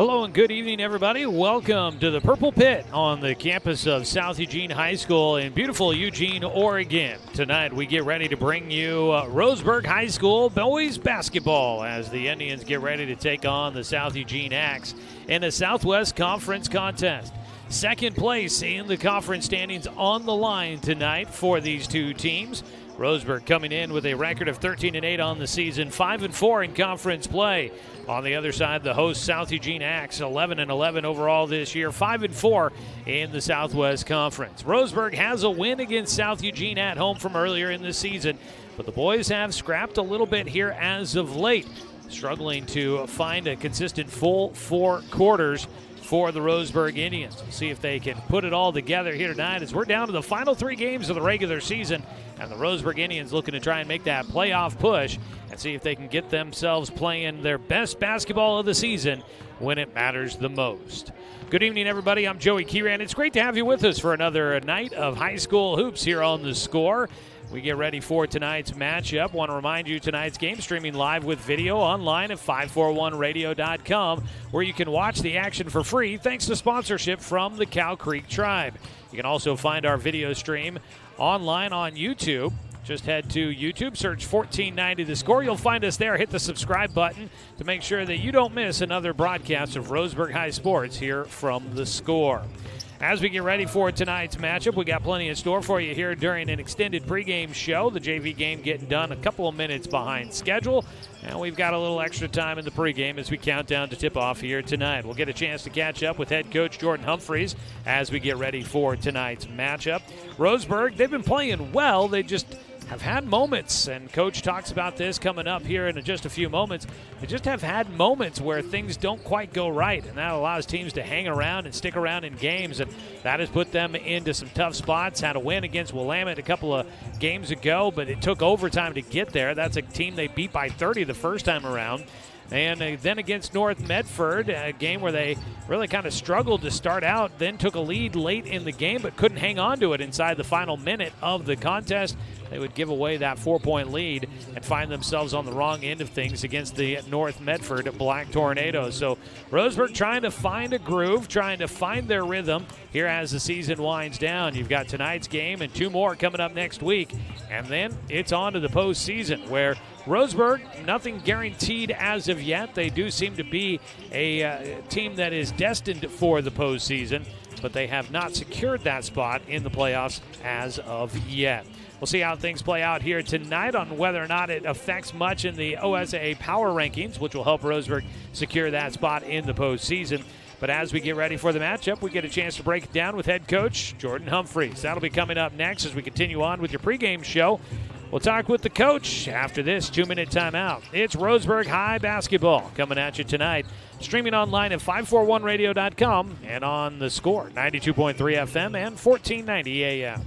Hello and good evening, everybody. Welcome to the Purple Pit on the campus of South Eugene High School in beautiful Eugene, Oregon. Tonight we get ready to bring you Roseburg High School boys basketball as the Indians get ready to take on the South Eugene Axe in a Southwest Conference contest. Second place in the conference standings on the line tonight for these two teams. Roseburg coming in with a record of 13-8 on the season, 5-4 in conference play. On the other side, the host South Eugene Axe, 11-11 overall this year, 5-4 in the Southwest Conference. Roseburg has a win against South Eugene at home from earlier in the season, but the boys have scrapped a little bit here as of late, struggling to find a consistent full four quarters for the Roseburg Indians. We'll see if they can put it all together here tonight as we're down to the final three games of the regular season, and the Roseburg Indians looking to try and make that playoff push and see if they can get themselves playing their best basketball of the season when it matters the most. Good evening, everybody. I'm Joey Kieran. It's great to have you with us for another night of high school hoops here on The Score. We get ready for tonight's matchup. Want to remind you tonight's game streaming live with video online at 541radio.com, where you can watch the action for free thanks to sponsorship from the Cow Creek Tribe. You can also find our video stream online on YouTube. Just head to YouTube, search 1490 The Score. You'll find us there. Hit the subscribe button to make sure that you don't miss another broadcast of Roseburg High Sports here from The Score. As we get ready for tonight's matchup, we got plenty in store for you here during an extended pregame show. The JV game getting done a couple of minutes behind schedule, and we've got a little extra time in the pregame as we count down to tip-off here tonight. We'll get a chance to catch up with head coach Jordan Humphreys as we get ready for tonight's matchup. Roseburg, they've been playing well. They just have had moments, and Coach talks about this coming up here in just a few moments. They just have had moments where things don't quite go right, and that allows teams to hang around and stick around in games, and that has put them into some tough spots. Had a win against Willamette a couple of games ago, but it took overtime to get there. That's a team they beat by 30 the first time around. And then against North Medford, a game where they really kind of struggled to start out, then took a lead late in the game but couldn't hang on to it inside the final minute of the contest. They would give away that 4-point lead and find themselves on the wrong end of things against the North Medford Black Tornadoes. So Roseburg trying to find a groove, trying to find their rhythm here as the season winds down. You've got tonight's game and two more coming up next week. And then it's on to the postseason, where Roseburg, nothing guaranteed as of yet. They do seem to be a team that is destined for the postseason, but they have not secured that spot in the playoffs as of yet. We'll see how things play out here tonight on whether or not it affects much in the OSAA power rankings, which will help Roseburg secure that spot in the postseason. But as we get ready for the matchup, we get a chance to break it down with head coach Jordan Humphreys. That'll be coming up next as we continue on with your pregame show. We'll talk with the coach after this 2-minute timeout. It's Roseburg High basketball coming at you tonight. Streaming online at 541radio.com and on The Score, 92.3 FM and 1490 AM.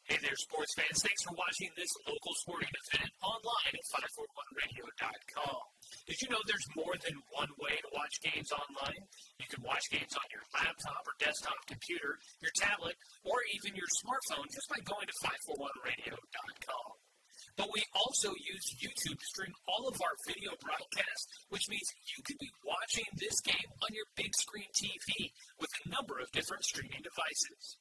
Hey there, sports fans. Thanks for watching this local sporting event online at 541radio.com. Did you know there's more than one way to watch games online? You can watch games on your laptop or desktop computer, your tablet, or even your smartphone just by going to 541radio.com. But we also use YouTube to stream all of our video broadcasts, which means you could be watching this game on your big screen TV with a number of different streaming devices.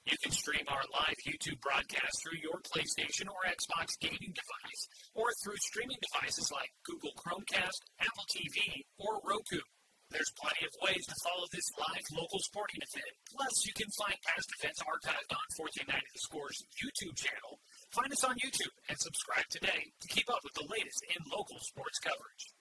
You can stream our live YouTube broadcast through your PlayStation or Xbox gaming device, or through streaming devices like Google Chromecast, Apple TV, or Roku. There's plenty of ways to follow this live local sporting event. Plus, you can find past events archived on 1490 The Score's YouTube channel. Find us on YouTube and subscribe today to keep up with the latest in local sports coverage.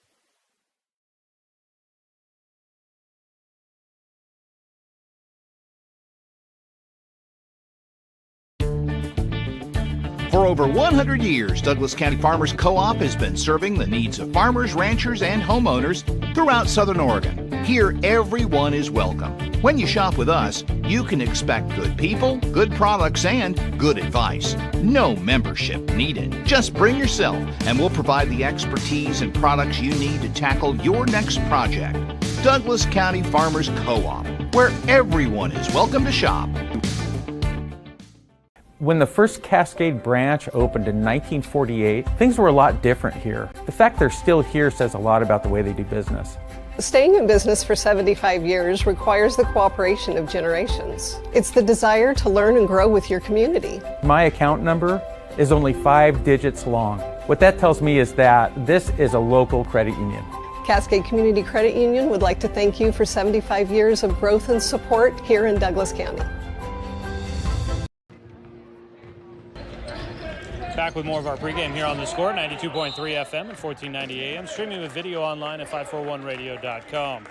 For over 100 years, Douglas County Farmers Co-op has been serving the needs of farmers, ranchers, and homeowners throughout Southern Oregon. Here, everyone is welcome. When you shop with us, you can expect good people, good products, and good advice. No membership needed. Just bring yourself, and we'll provide the expertise and products you need to tackle your next project. Douglas County Farmers Co-op, where everyone is welcome to shop. When the first Cascade branch opened in 1948, things were a lot different here. The fact they're still here says a lot about the way they do business. Staying in business for 75 years requires the cooperation of generations. It's the desire to learn and grow with your community. My account number is only 5 digits long. What that tells me is that this is a local credit union. Cascade Community Credit Union would like to thank you for 75 years of growth and support here in Douglas County. Back with more of our pregame here on The Score, 92.3 FM and 1490 AM, streaming with video online at 541radio.com.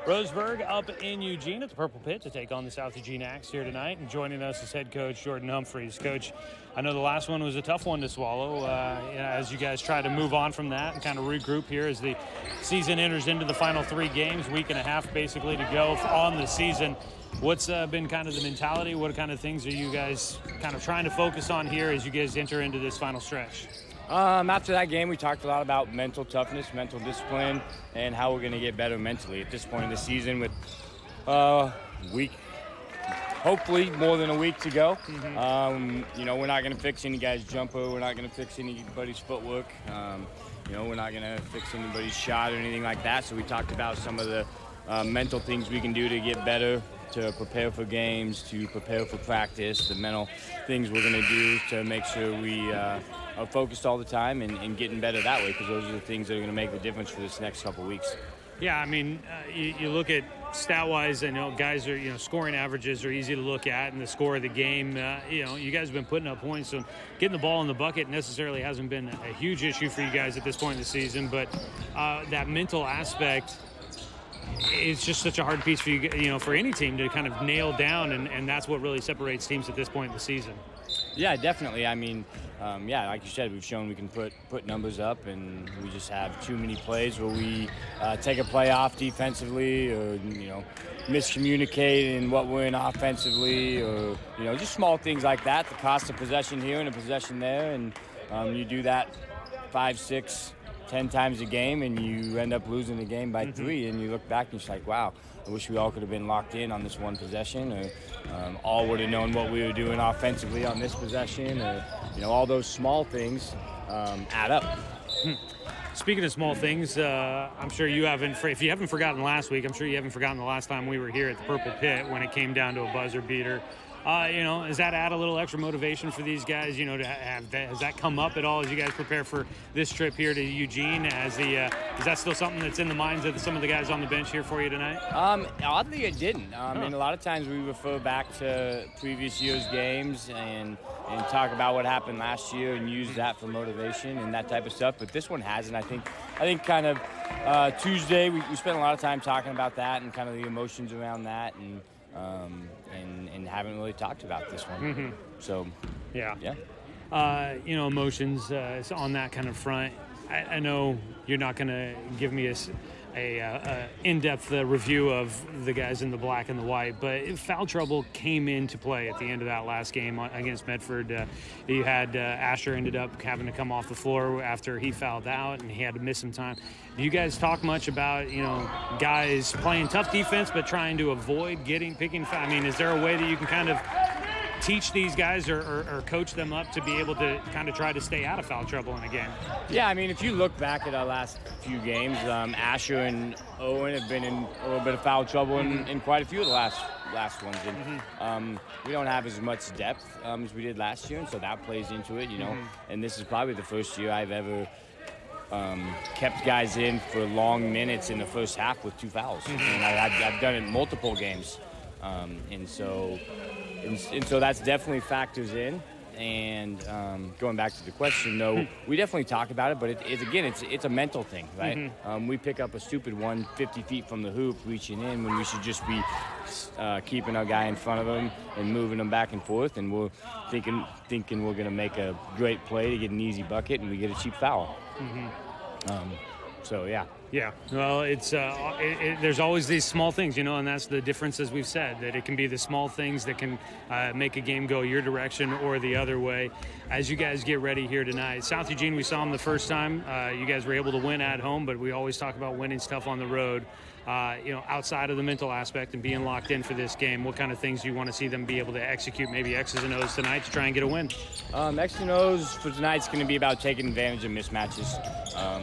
Roseburg up in Eugene at the Purple Pit to take on the South Eugene Axe here tonight. And joining us is head coach Jordan Humphreys. Coach, I know the last one was a tough one to swallow as you guys try to move on from that and kind of regroup here as the season enters into the final 3 games, week and a half basically to go on the season. What's been kind of the mentality? What kind of things are you guys kind of trying to focus on here as you guys enter into this final stretch? After that game, we talked a lot about mental toughness, mental discipline, and how we're going to get better mentally at this point in the season with hopefully more than a week to go. We're not going to fix any guy's jumper. We're not going to fix anybody's footwork. We're not going to fix anybody's shot or anything like that. So we talked about some of the mental things we can do to get better, to prepare for games, to prepare for practice, the mental things we're going to do to make sure we are focused all the time and getting better that way, because those are the things that are going to make the difference for this next couple weeks. Yeah, I mean, you look at stat-wise, I know guys are, scoring averages are easy to look at, and the score of the game, you guys have been putting up points, so getting the ball in the bucket necessarily hasn't been a huge issue for you guys at this point in the season, but that mental aspect, it's just such a hard piece for you, for any team to kind of nail down, and that's what really separates teams at this point in the season. Yeah, definitely. I mean, like you said, we've shown we can put numbers up, and we just have too many plays where we take a play off defensively, or miscommunicate in what we're in offensively, or just small things like that. The cost of possession here and a possession there, and you do that 5, 6, 10 times a game, and you end up losing the game by 3, and you look back and you're like, wow, I wish we all could have been locked in on this one possession, or all would have known what we were doing offensively on this possession, or all those small things add up. Speaking of small things, I'm sure you haven't, if you haven't forgotten last week, I'm sure you haven't forgotten the last time we were here at the Purple Pit when it came down to a buzzer beater. Does that add a little extra motivation for these guys, to have that? Has that come up at all as you guys prepare for this trip here to Eugene? Is that still something that's in the minds of some of the guys on the bench here for you tonight? Oddly, it didn't. And a lot of times we refer back to previous year's games and talk about what happened last year and use that for motivation and that type of stuff. But this one hasn't. I think kind of Tuesday we spent a lot of time talking about that and kind of the emotions around that, and haven't really talked about this one. So, yeah. Emotions on that kind of front. I know you're not going to give me a in-depth review of the guys in the black and the white, but foul trouble came into play at the end of that last game against Medford. You had Asher ended up having to come off the floor after he fouled out, and he had to miss some time. Do you guys talk much about guys playing tough defense but trying to avoid picking foul? I mean, is there a way that you can kind of teach these guys or coach them up to be able to kind of try to stay out of foul trouble in a game? Yeah, I mean, if you look back at our last few games, Asher and Owen have been in a little bit of foul trouble in quite a few of the last ones. And we don't have as much depth as we did last year, and so that plays into it, And this is probably the first year I've ever kept guys in for long minutes in the first half with 2 fouls. And I've done it in multiple games. And so that's definitely factors in. And going back to the question, though, we definitely talk about it, but it's a mental thing, right? We pick up a stupid one 50 feet from the hoop, reaching in, when we should just be keeping our guy in front of him and moving him back and forth, and we're thinking we're going to make a great play to get an easy bucket, and we get a cheap foul. So, yeah. Yeah, well, it's there's always these small things, and that's the difference, as we've said, that it can be the small things that can make a game go your direction or the other way. As you guys get ready here tonight, South Eugene, we saw them the first time. You guys were able to win at home, but we always talk about winning stuff on the road. Outside of the mental aspect and being locked in for this game, what kind of things do you want to see them be able to execute, maybe X's and O's tonight to try and get a win? X and O's for tonight's going to be about taking advantage of mismatches.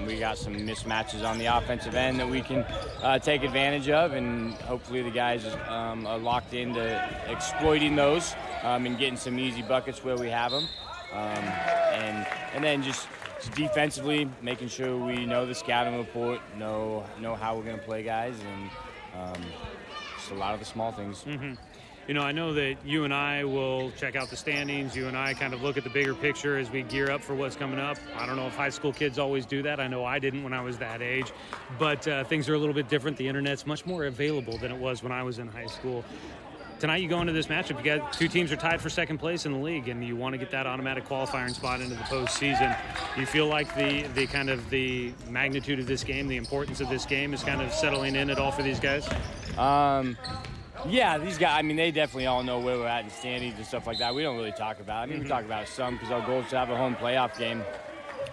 We got some mismatches on the offensive end that we can take advantage of, and hopefully the guys are locked into exploiting those and getting some easy buckets where we have them. And then just defensively, making sure we know the scouting report, know how we're going to play guys, and just a lot of the small things. Mm-hmm. You know, I know that you and I will check out the standings. You and I kind of look at the bigger picture as we gear up for what's coming up. I don't know if high school kids always do that. I know I didn't when I was that age. But things are a little bit different. The Internet's much more available than it was when I was in high school. Tonight you go into this matchup, you got two teams are tied for second place in the league, and you want to get that automatic qualifying spot into the postseason. Do you feel like the kind of the magnitude of this game, the importance of this game is kind of settling in at all for these guys? Yeah, these guys, I mean, they definitely all know where we're at in standings and stuff like that. We don't really talk about it. I mean, we talk about it some because our goal is to have a home playoff game.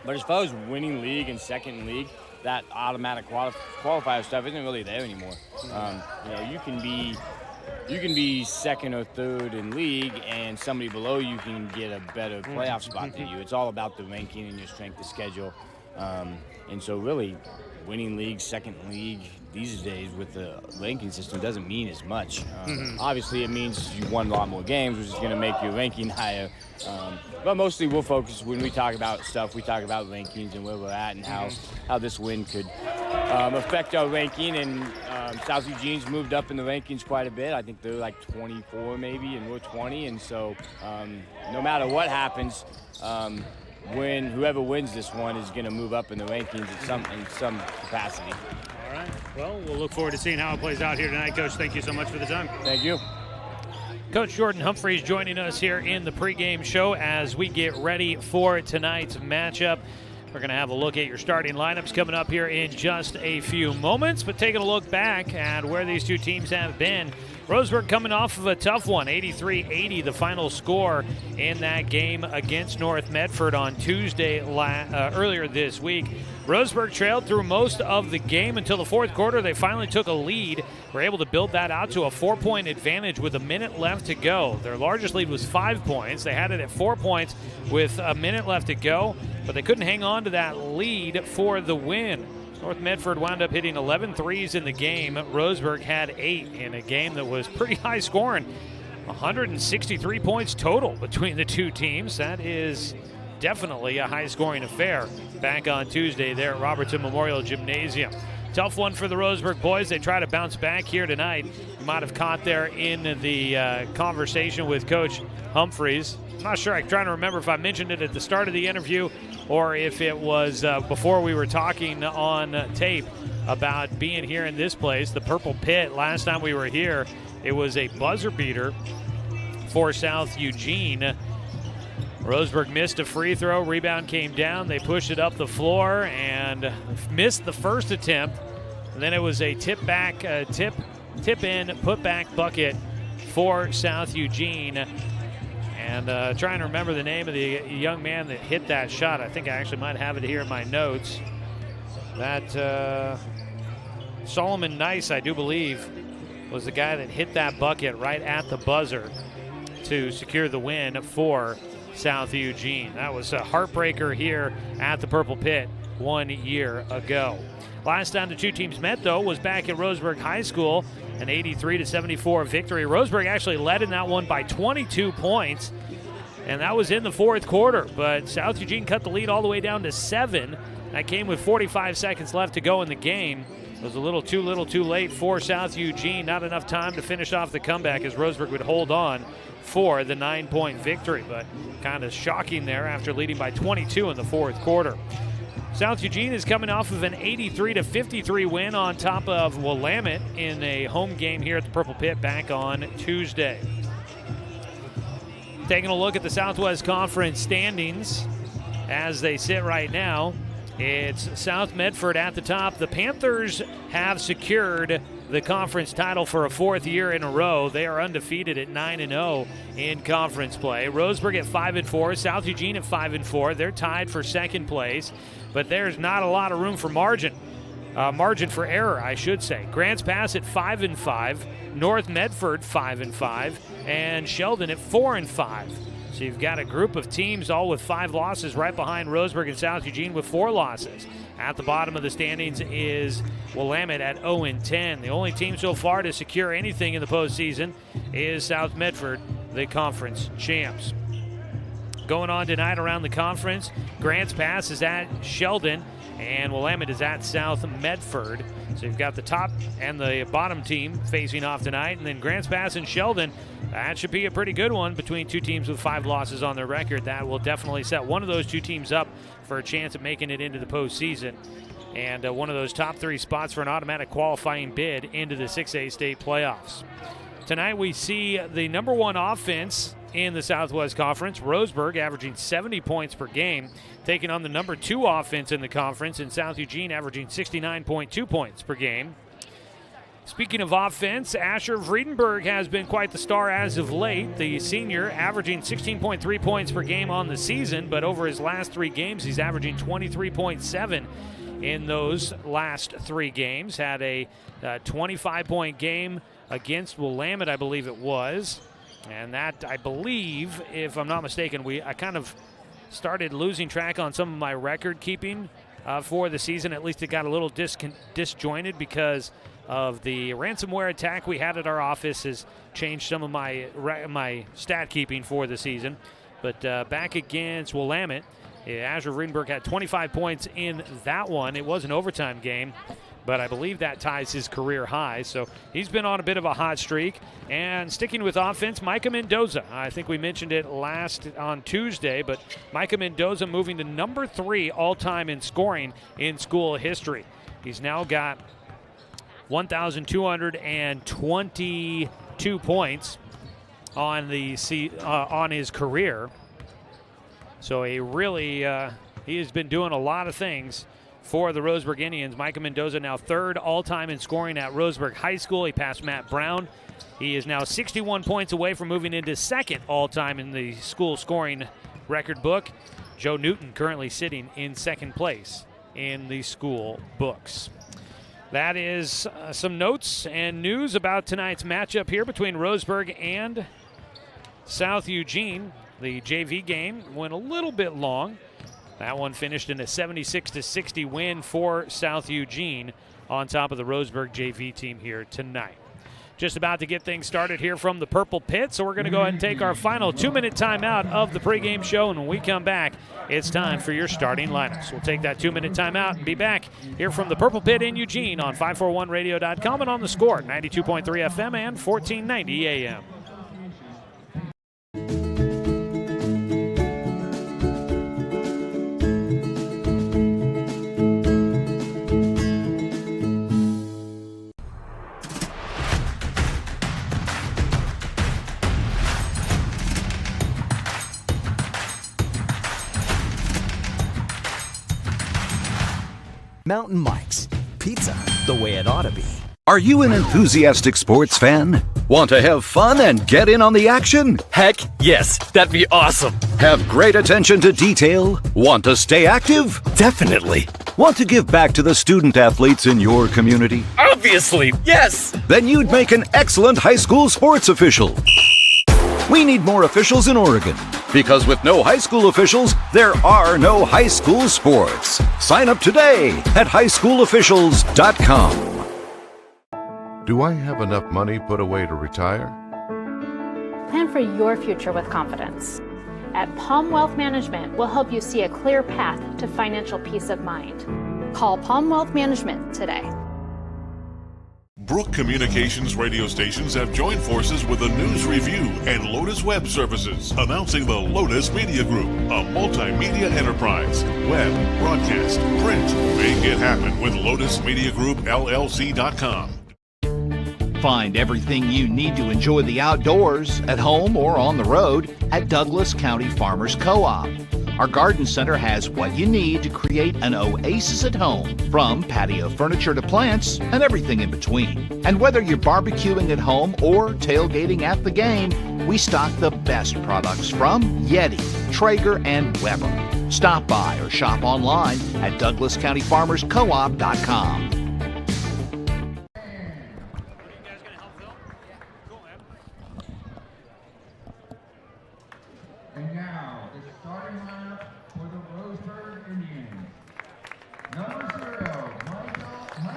But as far as winning league and second in league, that automatic qualifier stuff isn't really there anymore. You know, you can be second or third in league, and somebody below you can get a better playoff spot than you. It's all about the ranking and your strength of schedule. And so really, winning league, second league, these days with the ranking system doesn't mean as much. Obviously, it means you won a lot more games, which is going to make your ranking higher. But mostly we'll focus, when we talk about stuff, we talk about rankings and where we're at and how this win could affect our ranking. And South Eugene's moved up in the rankings quite a bit. I think they're like 24 maybe, and we're 20. And so no matter what happens, whoever wins this one is going to move up in the rankings in some capacity. All right. Well, we'll look forward to seeing how it plays out here tonight, Coach. Thank you so much for the time. Thank you. Coach Jordan Humphreys joining us here in the pregame show as we get ready for tonight's matchup. We're going to have a look at your starting lineups coming up here in just a few moments, but taking a look back at where these two teams have been. Roseburg coming off of a tough one, 83-80, the final score in that game against North Medford on Tuesday earlier this week. Roseburg trailed through most of the game until the fourth quarter. They finally took a lead. Were able to build that out to a 4-point advantage with a minute left to go. Their largest lead was 5 points. They had it at 4 points with a minute left to go, but they couldn't hang on to that lead for the win. North Medford wound up hitting 11 threes in the game. Roseburg had 8 in a game that was pretty high scoring. 163 points total between the two teams. That is definitely a high-scoring affair back on Tuesday there at Robertson Memorial Gymnasium. Tough one for the Roseburg boys. They try to bounce back here tonight. You might have caught there in the conversation with Coach Humphreys. I'm not sure. I'm trying to remember if I mentioned it at the start of the interview or if it was before we were talking on tape about being here in this place, the Purple Pit. Last time we were here, it was a buzzer beater for South Eugene. Roseburg missed a free throw. Rebound came down. They pushed it up the floor and missed the first attempt. And then it was a tip in, put back bucket for South Eugene. And trying to remember the name of the young man that hit that shot. I think I actually might have it here in my notes. That Solomon Nice, I do believe, was the guy that hit that bucket right at the buzzer to secure the win for South Eugene. That was a heartbreaker here at the Purple Pit 1 year ago. Last time the two teams met, though, was back at Roseburg High School, an 83-74 victory. Roseburg actually led in that one by 22 points, and that was in the fourth quarter. But South Eugene cut the lead all the way down to 7. That came with 45 seconds left to go in the game. It was a little too late for South Eugene. Not enough time to finish off the comeback as Roseburg would hold on for the 9-point victory. But kind of shocking there after leading by 22 in the fourth quarter. South Eugene is coming off of an 83-53 win on top of Willamette in a home game here at the Purple Pit back on Tuesday. Taking a look at the Southwest Conference standings as they sit right now. It's South Medford at the top. The Panthers have secured the conference title for a 4th year in a row. They are undefeated at 9-0 in conference play. Roseburg at 5-4, South Eugene at 5-4. They're tied for second place, but there's not a lot of room for margin for error, I should say. Grants Pass at 5-5, North Medford 5-5, and Sheldon at 4-5. So you've got a group of teams all with 5 losses right behind Roseburg and South Eugene with 4 losses. At the bottom of the standings is Willamette at 0-10. The only team so far to secure anything in the postseason is South Medford, the conference champs. Going on tonight around the conference, Grants Pass is at Sheldon, and Willamette is at South Medford. So you've got the top and the bottom team facing off tonight, and then Grants Pass and Sheldon. That should be a pretty good one between 2 teams with 5 losses on their record. That will definitely set one of those 2 teams up for a chance of making it into the postseason. And one of those top 3 spots for an automatic qualifying bid into the 6A state playoffs. Tonight we see the number 1 offense in the Southwest Conference, Roseburg, averaging 70 points per game, taking on the number 2 offense in the conference in South Eugene, averaging 69.2 points per game. Speaking of offense, Asher Vredenberg has been quite the star as of late. The senior averaging 16.3 points per game on the season, but over his last 3 games, he's averaging 23.7 in those last 3 games. Had a 25-point game against Willamette, I believe it was. And that, I believe, if I'm not mistaken, I kind of started losing track on some of my record keeping for the season. At least it got a little disjointed because of the ransomware attack we had at our office has changed some of my stat keeping for the season. But back against Willamette, Asher Vredenberg had 25 points in that one. It was an overtime game, but I believe that ties his career high. So he's been on a bit of a hot streak. And sticking with offense, Micah Mendoza. I think we mentioned it last on Tuesday, but Micah Mendoza moving to number 3 all-time in scoring in school history. He's now got 1,222 points on his career. So he has been doing a lot of things for the Roseburg Indians. Micah Mendoza now 3rd all-time in scoring at Roseburg High School. He passed Matt Brown. He is now 61 points away from moving into 2nd all-time in the school scoring record book. Joe Newton currently sitting in 2nd place in the school books. That is some notes and news about tonight's matchup here between Roseburg and South Eugene. The JV game went a little bit long. That one finished in a 76-60 win for South Eugene on top of the Roseburg JV team here tonight. Just about to get things started here from the Purple Pit, so we're going to go ahead and take our final 2-minute timeout of the pregame show, and when we come back, it's time for your starting lineups. We'll take that 2-minute timeout and be back here from the Purple Pit in Eugene on 541radio.com and on the Score, 92.3 FM and 1490 AM. Mountain Mike's, pizza the way it ought to be. Are you an enthusiastic sports fan? Want to have fun and get in on the action? Heck, yes, that'd be awesome. Have great attention to detail? Want to stay active? Definitely. Want to give back to the student athletes in your community? Obviously, yes. Then you'd make an excellent high school sports official. We need more officials in Oregon, because with no high school officials, there are no high school sports. Sign up today at highschoolofficials.com. Do I have enough money put away to retire? Plan for your future with confidence. At Palm Wealth Management, we'll help you see a clear path to financial peace of mind. Call Palm Wealth Management today. Brook Communications radio stations have joined forces with the News Review and Lotus Web Services, announcing the Lotus Media Group, a multimedia enterprise. Web, broadcast, print. Make it happen with LotusMediaGroupLLC.com. Find everything you need to enjoy the outdoors, at home or on the road, at Douglas County Farmers Co-op. Our garden center has what you need to create an oasis at home, from patio furniture to plants and everything in between. And whether you're barbecuing at home or tailgating at the game, we stock the best products from Yeti, Traeger, and Weber. Stop by or shop online at DouglasCountyFarmersCoop.com.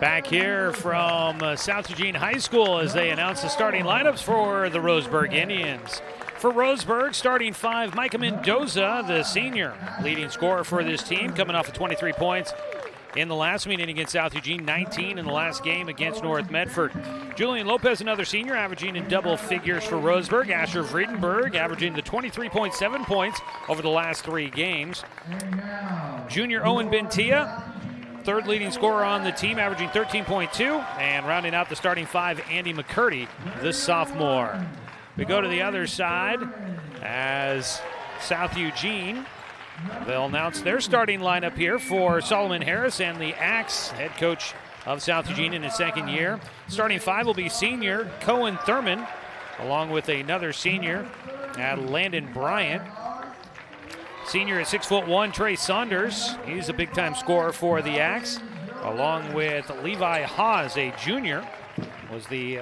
Back here from South Eugene High School as they announce the starting lineups for the Roseburg Indians. For Roseburg, starting 5, Micah Mendoza, the senior, leading scorer for this team, coming off of 23 points in the last meeting against South Eugene, 19 in the last game against North Medford. Julian Lopez, another senior, averaging in double figures for Roseburg. Asher Vredenberg averaging the 23.7 points over the last 3 games. Junior Owen Bentia, third leading scorer on the team, averaging 13.2. And rounding out the starting 5, Andy McCurdy, the sophomore. We go to the other side as South Eugene. They'll announce their starting lineup here for Solomon Harris and the Axe, head coach of South Eugene in his second year. Starting 5 will be senior Cohen Thurman, along with another senior Landon Bryant. Senior at 6'1", Trey Saunders. He's a big-time scorer for the Axe, along with Levi Haas, a junior, was the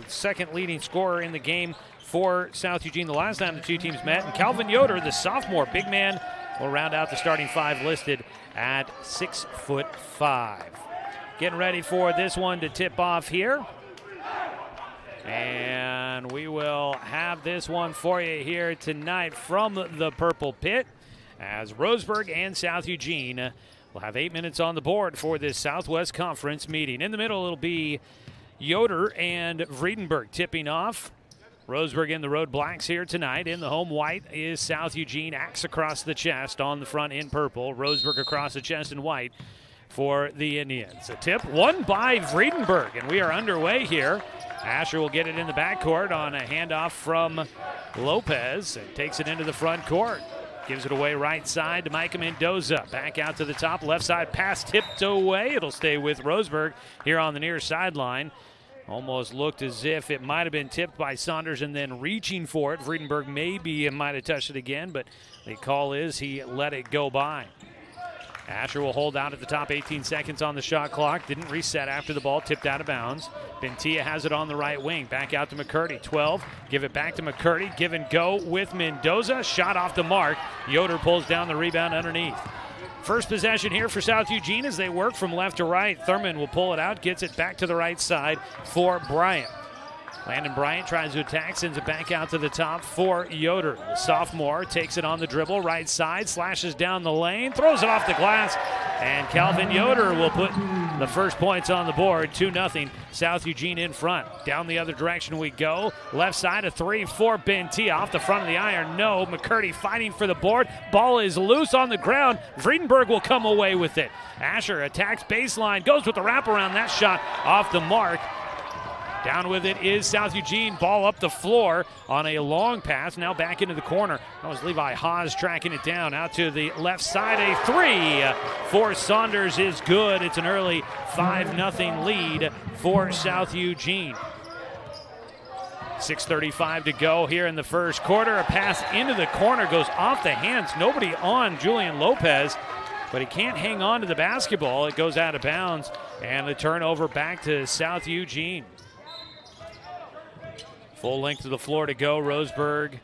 second leading scorer in the game for South Eugene the last time the two teams met. And Calvin Yoder, the sophomore, big man, will round out the starting 5 listed at 6'5". Getting ready for this one to tip off here. And we will have this one for you here tonight from the Purple Pit as Roseburg and South Eugene will have 8 minutes on the board for this Southwest Conference meeting. In the middle, it'll be Yoder and Vredenberg tipping off. Roseburg in the road blacks here tonight. In the home white is South Eugene. Axe across the chest on the front in purple. Roseburg across the chest in white for the Indians. A tip won by Vredenberg, and we are underway here. Asher will get it in the backcourt on a handoff from Lopez and takes it into the front court. Gives it away right side to Micah Mendoza. Back out to the top, left side pass tipped away. It'll stay with Roseburg here on the near sideline. Almost looked as if it might have been tipped by Saunders and then reaching for it. Vredenberg maybe might have touched it again, but the call is he let it go by. Asher will hold out at the top, 18 seconds on the shot clock. Didn't reset after the ball tipped out of bounds. Bentia has it on the right wing. Back out to McCurdy, 12. Give it back to McCurdy. Give and go with Mendoza. Shot off the mark. Yoder pulls down the rebound underneath. First possession here for South Eugene as they work from left to right. Thurman will pull it out, gets it back to the right side for Bryant. Landon Bryant tries to attack, sends it back out to the top for Yoder. The sophomore takes it on the dribble, right side, slashes down the lane, throws it off the glass, and Calvin Yoder will put the first points on the board, 2-0, South Eugene in front. Down the other direction we go. Left side, a 3 for Bentia. Off the front of the iron, no. McCurdy fighting for the board. Ball is loose on the ground. Vredenberg will come away with it. Asher attacks baseline, goes with the wraparound. That shot off the mark. Down with it is South Eugene. Ball up the floor on a long pass. Now back into the corner. That was Levi Haas tracking it down. Out to the left side. A 3 for Saunders is good. It's an early 5-0 lead for South Eugene. 6:35 to go here in the first quarter. A pass into the corner goes off the hands. Nobody on Julian Lopez, but he can't hang on to the basketball. It goes out of bounds, and the turnover back to South Eugene. Full length of the floor to go. Roseburg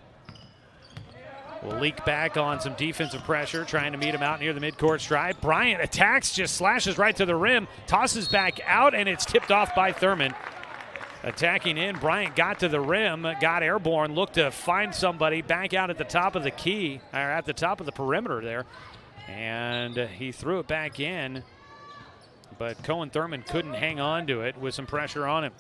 will leak back on some defensive pressure, trying to meet him out near the midcourt stripe. Bryant attacks, just slashes right to the rim, tosses back out, and it's tipped off by Thurman. Attacking in, Bryant got to the rim, got airborne, looked to find somebody back out at the top of the key, or at the top of the perimeter there, and he threw it back in, but Cohen Thurman couldn't hang on to it with some pressure on him.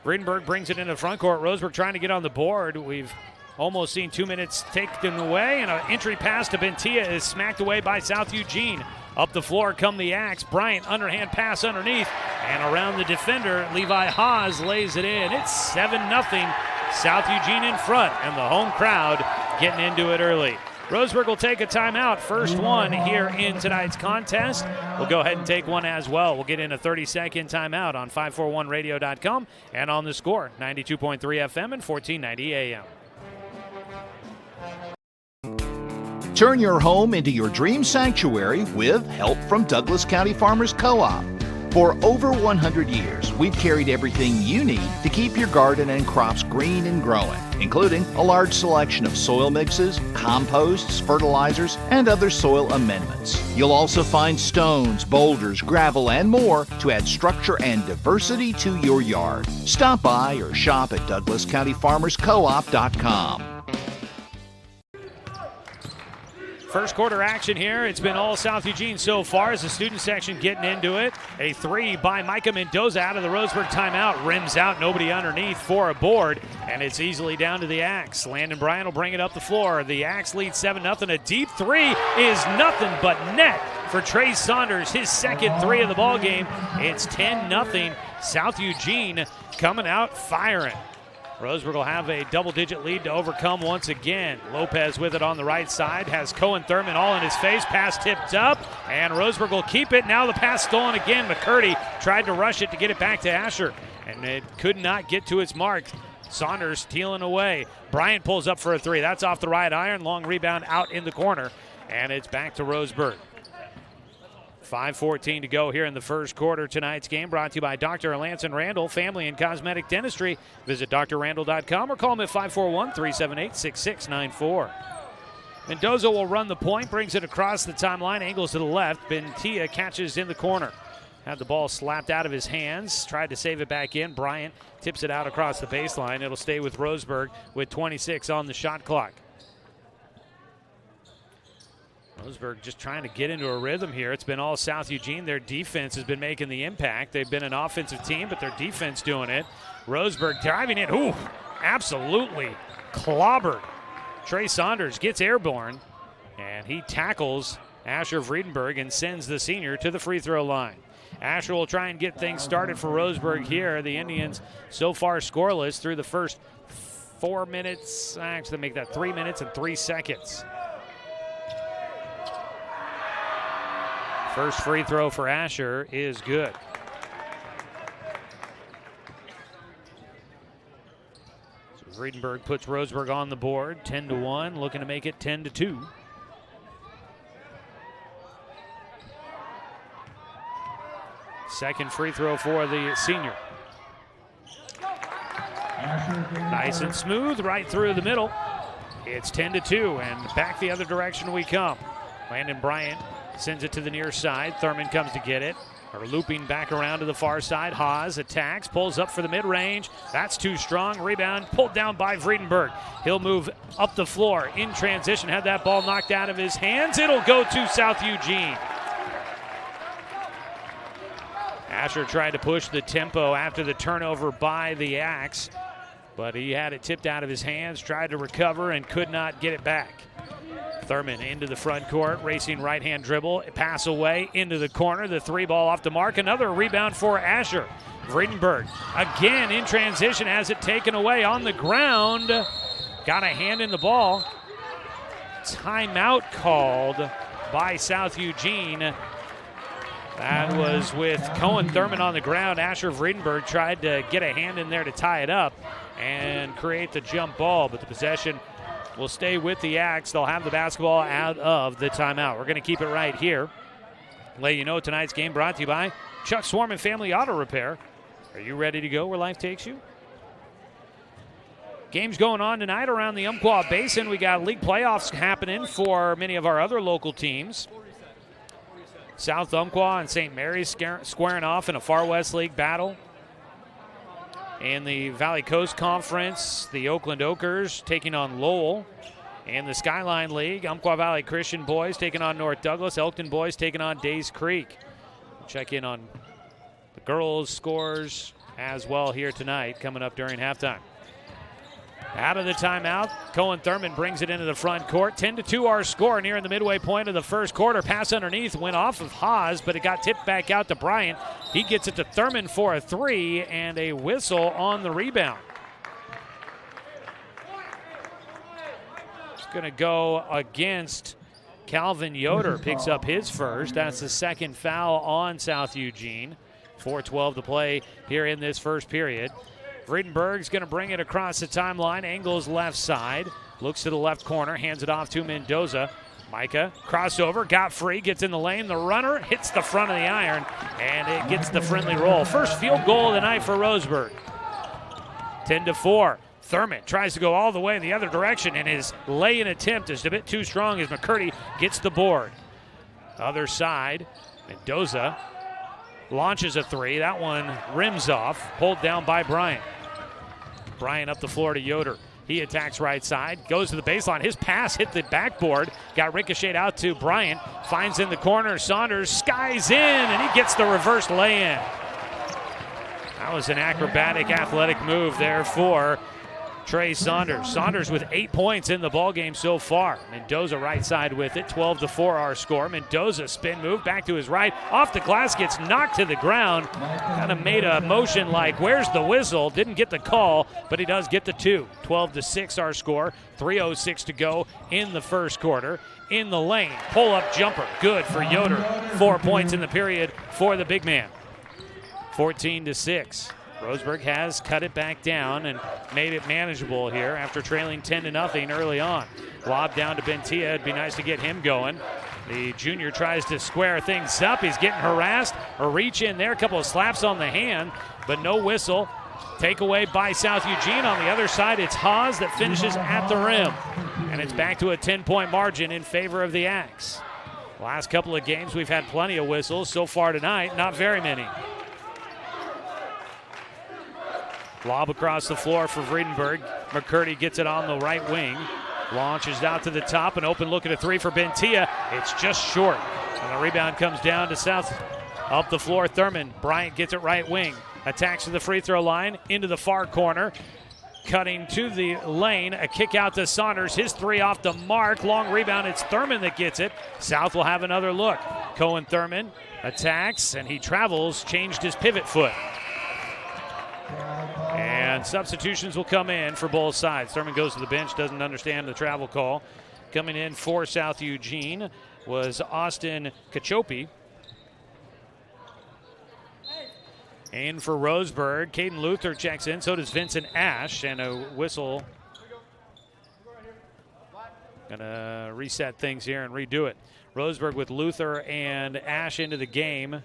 Vredenberg brings it into the front court. Roseburg trying to get on the board. We've almost seen 2 minutes taken away, and an entry pass to Bentia is smacked away by South Eugene. Up the floor come the Axe. Bryant underhand pass underneath, and around the defender, Levi Haas lays it in. It's 7-0, South Eugene in front, and the home crowd getting into it early. Roseburg will take a timeout. First one here in tonight's contest. We'll go ahead and take one as well. We'll get in a 30-second timeout on 541radio.com and on the Score, 92.3 FM and 1490 AM. Turn your home into your dream sanctuary with help from Douglas County Farmers Co-op. For over 100 years, we've carried everything you need to keep your garden and crops green and growing, including a large selection of soil mixes, composts, fertilizers, and other soil amendments. You'll also find stones, boulders, gravel, and more to add structure and diversity to your yard. Stop by or shop at DouglasCountyFarmersCoop.com. First quarter action here. It's been all South Eugene so far as the student section getting into it. A three by Micah Mendoza out of the Roseburg timeout. Rims out, nobody underneath for a board, and it's easily down to the Axe. Landon Bryan will bring it up the floor. The Axe leads 7-0. A deep three is nothing but net for Trey Saunders, his second three of the ball game. It's 10-0. South Eugene coming out firing. Roseburg will have a double-digit lead to overcome once again. Lopez with it on the right side, has Cohen Thurman all in his face. Pass tipped up, and Roseburg will keep it. Now the pass stolen again. McCurdy tried to rush it to get it back to Asher, and it could not get to its mark. Saunders stealing away. Bryant pulls up for a three. That's off the right iron. Long rebound out in the corner, and it's back to Roseburg. 5:14 to go here in the first quarter. Tonight's game brought to you by Dr. Lance and Randall, Family and Cosmetic Dentistry. Visit drrandall.com or call them at 541-378-6694. Mendoza will run the point, brings it across the timeline, angles to the left. Bentia catches in the corner. Had the ball slapped out of his hands, tried to save it back in. Bryant tips it out across the baseline. It'll stay with Roseburg with 26 on the shot clock. Roseburg just trying to get into a rhythm here. It's been all South Eugene. Their defense has been making the impact. They've been an offensive team, but their defense doing it. Roseburg driving it. Ooh, absolutely clobbered. Trey Saunders gets airborne, and he tackles Asher Vredenberg and sends the senior to the free throw line. Asher will try and get things started for Roseburg here. The Indians so far scoreless through the first 4 minutes. Actually, make that 3 minutes and 3 seconds. First free throw for Asher is good. So Vredenberg puts Roseburg on the board, 10-1, looking to make it 10-2. Second free throw for the senior. Nice and smooth right through the middle. It's 10-2, and back the other direction we come. Landon Bryant sends it to the near side. Thurman comes to get it. Or looping back around to the far side. Haas attacks, pulls up for the mid-range. That's too strong. Rebound pulled down by Vredenberg. He'll move up the floor in transition. Had that ball knocked out of his hands. It'll go to South Eugene. Asher tried to push the tempo after the turnover by the Axe, but he had it tipped out of his hands, tried to recover and could not get it back. Thurman into the front court, racing right-hand dribble, pass away into the corner, the three ball off the mark, another rebound for Asher. Vredenberg again in transition, has it taken away on the ground, got a hand in the ball. Timeout called by South Eugene. That was with Cohen Thurman on the ground. Asher Vredenberg tried to get a hand in there to tie it up and create the jump ball, but the possession will stay with the Axe. They'll have the basketball out of the timeout. We're going to keep it right here. Let you know tonight's game brought to you by Chuck Swarman Family Auto Repair. Are you ready to go where life takes you? Games going on tonight around the Umpqua Basin. We got league playoffs happening for many of our other local teams. South Umpqua and St. Mary's squaring off in a Far West League battle. In the Valley Coast Conference, the Oakland Oakers taking on Lowell. In the Skyline League, Umpqua Valley Christian boys taking on North Douglas. Elkton boys taking on Days Creek. Check in on the girls' scores as well here tonight, coming up during halftime. Out of the timeout, Cohen Thurman brings it into the front court. 10-2 our score nearing the midway point of the first quarter. Pass underneath went off of Haas, but it got tipped back out to Bryant. He gets it to Thurman for a three and a whistle on the rebound. It's going to go against Calvin Yoder. Picks up his first. That's the second foul on South Eugene. 4:12 to play here in this first period. Vredenberg's going to bring it across the timeline, angles left side, looks to the left corner, hands it off to Mendoza. Micah, crossover, got free, gets in the lane. The runner hits the front of the iron, and it gets the friendly roll. First field goal of the night for Roseburg. 10-4. Thurman tries to go all the way the other direction, and his lay-in attempt is a bit too strong as McCurdy gets the board. Other side, Mendoza launches a three. That one rims off, pulled down by Bryant. Bryant up the floor to Yoder. He attacks right side, goes to the baseline. His pass hit the backboard, got ricocheted out to Bryant, finds in the corner. Saunders skies in, and he gets the reverse lay-in. That was an acrobatic, athletic move there for Trey Saunders. Saunders with 8 points in the ballgame so far. Mendoza right side with it, 12-4 our score. Mendoza spin move back to his right, off the glass, gets knocked to the ground. Kind of made a motion like, where's the whistle? Didn't get the call, but he does get the two. 12-6 our score, 3:06 to go in the first quarter. In the lane, pull-up jumper, good for Yoder. 4 points in the period for the big man. 14-6. Roseburg has cut it back down and made it manageable here after trailing 10-0 early on. Lob down to Bentia. It'd be nice to get him going. The junior tries to square things up. He's getting harassed. A reach in there, a couple of slaps on the hand, but no whistle. Takeaway by South Eugene. On the other side, it's Haas that finishes at the rim. And it's back to a 10-point margin in favor of the Axe. Last couple of games, we've had plenty of whistles. So far tonight, not very many. Lob across the floor for Vredenberg. McCurdy gets it on the right wing. Launches out to the top. An open look at a three for Bentia. It's just short. And the rebound comes down to South. Up the floor, Thurman. Bryant gets it right wing. Attacks to the free throw line. Into the far corner. Cutting to the lane. A kick out to Saunders. His three off the mark. Long rebound. It's Thurman that gets it. South will have another look. Cohen Thurman attacks, and he travels. Changed his pivot foot. And substitutions will come in for both sides. Thurman goes to the bench, doesn't understand the travel call. Coming in for South Eugene was Austin Cachopi. And for Roseburg, Caden Luther checks in, so does Vincent Ash, and a whistle. Gonna reset things here and redo it. Roseburg with Luther and Ash into the game.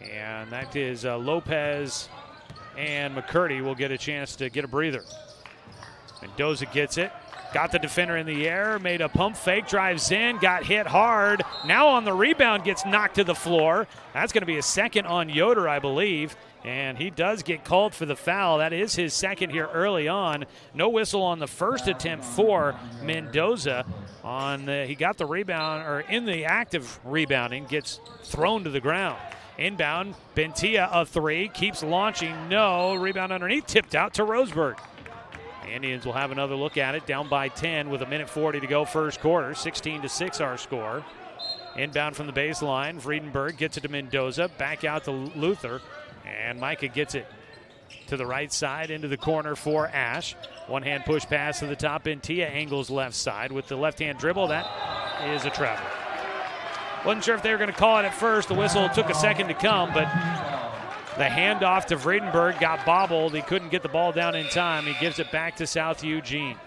And that is Lopez and McCurdy will get a chance to get a breather. Mendoza gets it. Got the defender in the air, made a pump fake, drives in, got hit hard. Now on the rebound, gets knocked to the floor. That's going to be a second on Yoder, I believe. And he does get called for the foul. That is his second here early on. No whistle on the first attempt for Mendoza. He got the rebound, or in the act of rebounding, gets thrown to the ground. Inbound, Bentia a three, keeps launching, no. Rebound underneath, tipped out to Roseburg. The Indians will have another look at it, down by 10 with 1:40 to go first quarter. 16-6 our score. Inbound from the baseline, Vredenberg gets it to Mendoza, back out to Luther, and Micah gets it to the right side into the corner for Ash. One-hand push pass to the top, Bentia angles left side with the left-hand dribble. That is a travel. Wasn't sure if they were going to call it at first. The whistle took a second to come, but the handoff to Vredenberg got bobbled. He couldn't get the ball down in time. He gives it back to South Eugene.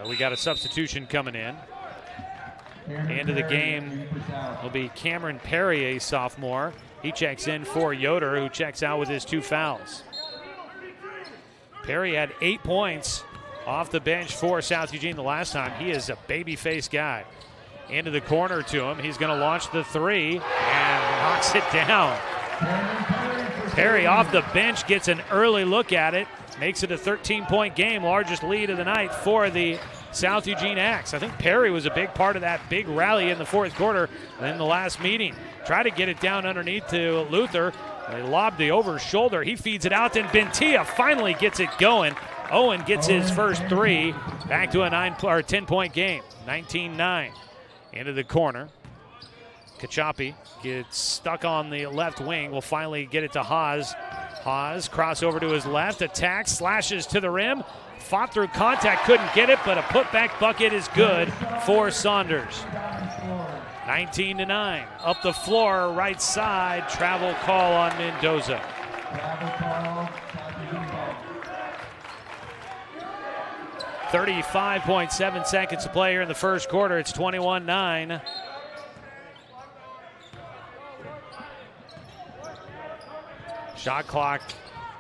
We got a substitution coming in. Into the game will be Cameron Perry, a sophomore. He checks in for Yoder, who checks out with his 2 fouls. Perry had 8 points off the bench for South Eugene the last time. He is a baby-faced guy. Into the corner to him. He's going to launch the three and knocks it down. Perry off the bench gets an early look at it. Makes it a 13-point game, largest lead of the night for the South Eugene Axe. I think Perry was a big part of that big rally in the fourth quarter in the last meeting. Try to get it down underneath to Luther. They lobbed the over shoulder. He feeds it out, and Bentia finally gets it going. Owen gets his first three. Back to a 10-point game, 19-9. Into the corner. Cachopi gets stuck on the left wing. Will finally get it to Haas. Haas crossover to his left. Attacks, slashes to the rim. Fought through contact, couldn't get it, but a putback bucket is good for Saunders. 19-9. Up the floor, right side. Travel call on Mendoza. 35.7 seconds to play here in the first quarter. It's 21-9. Shot clock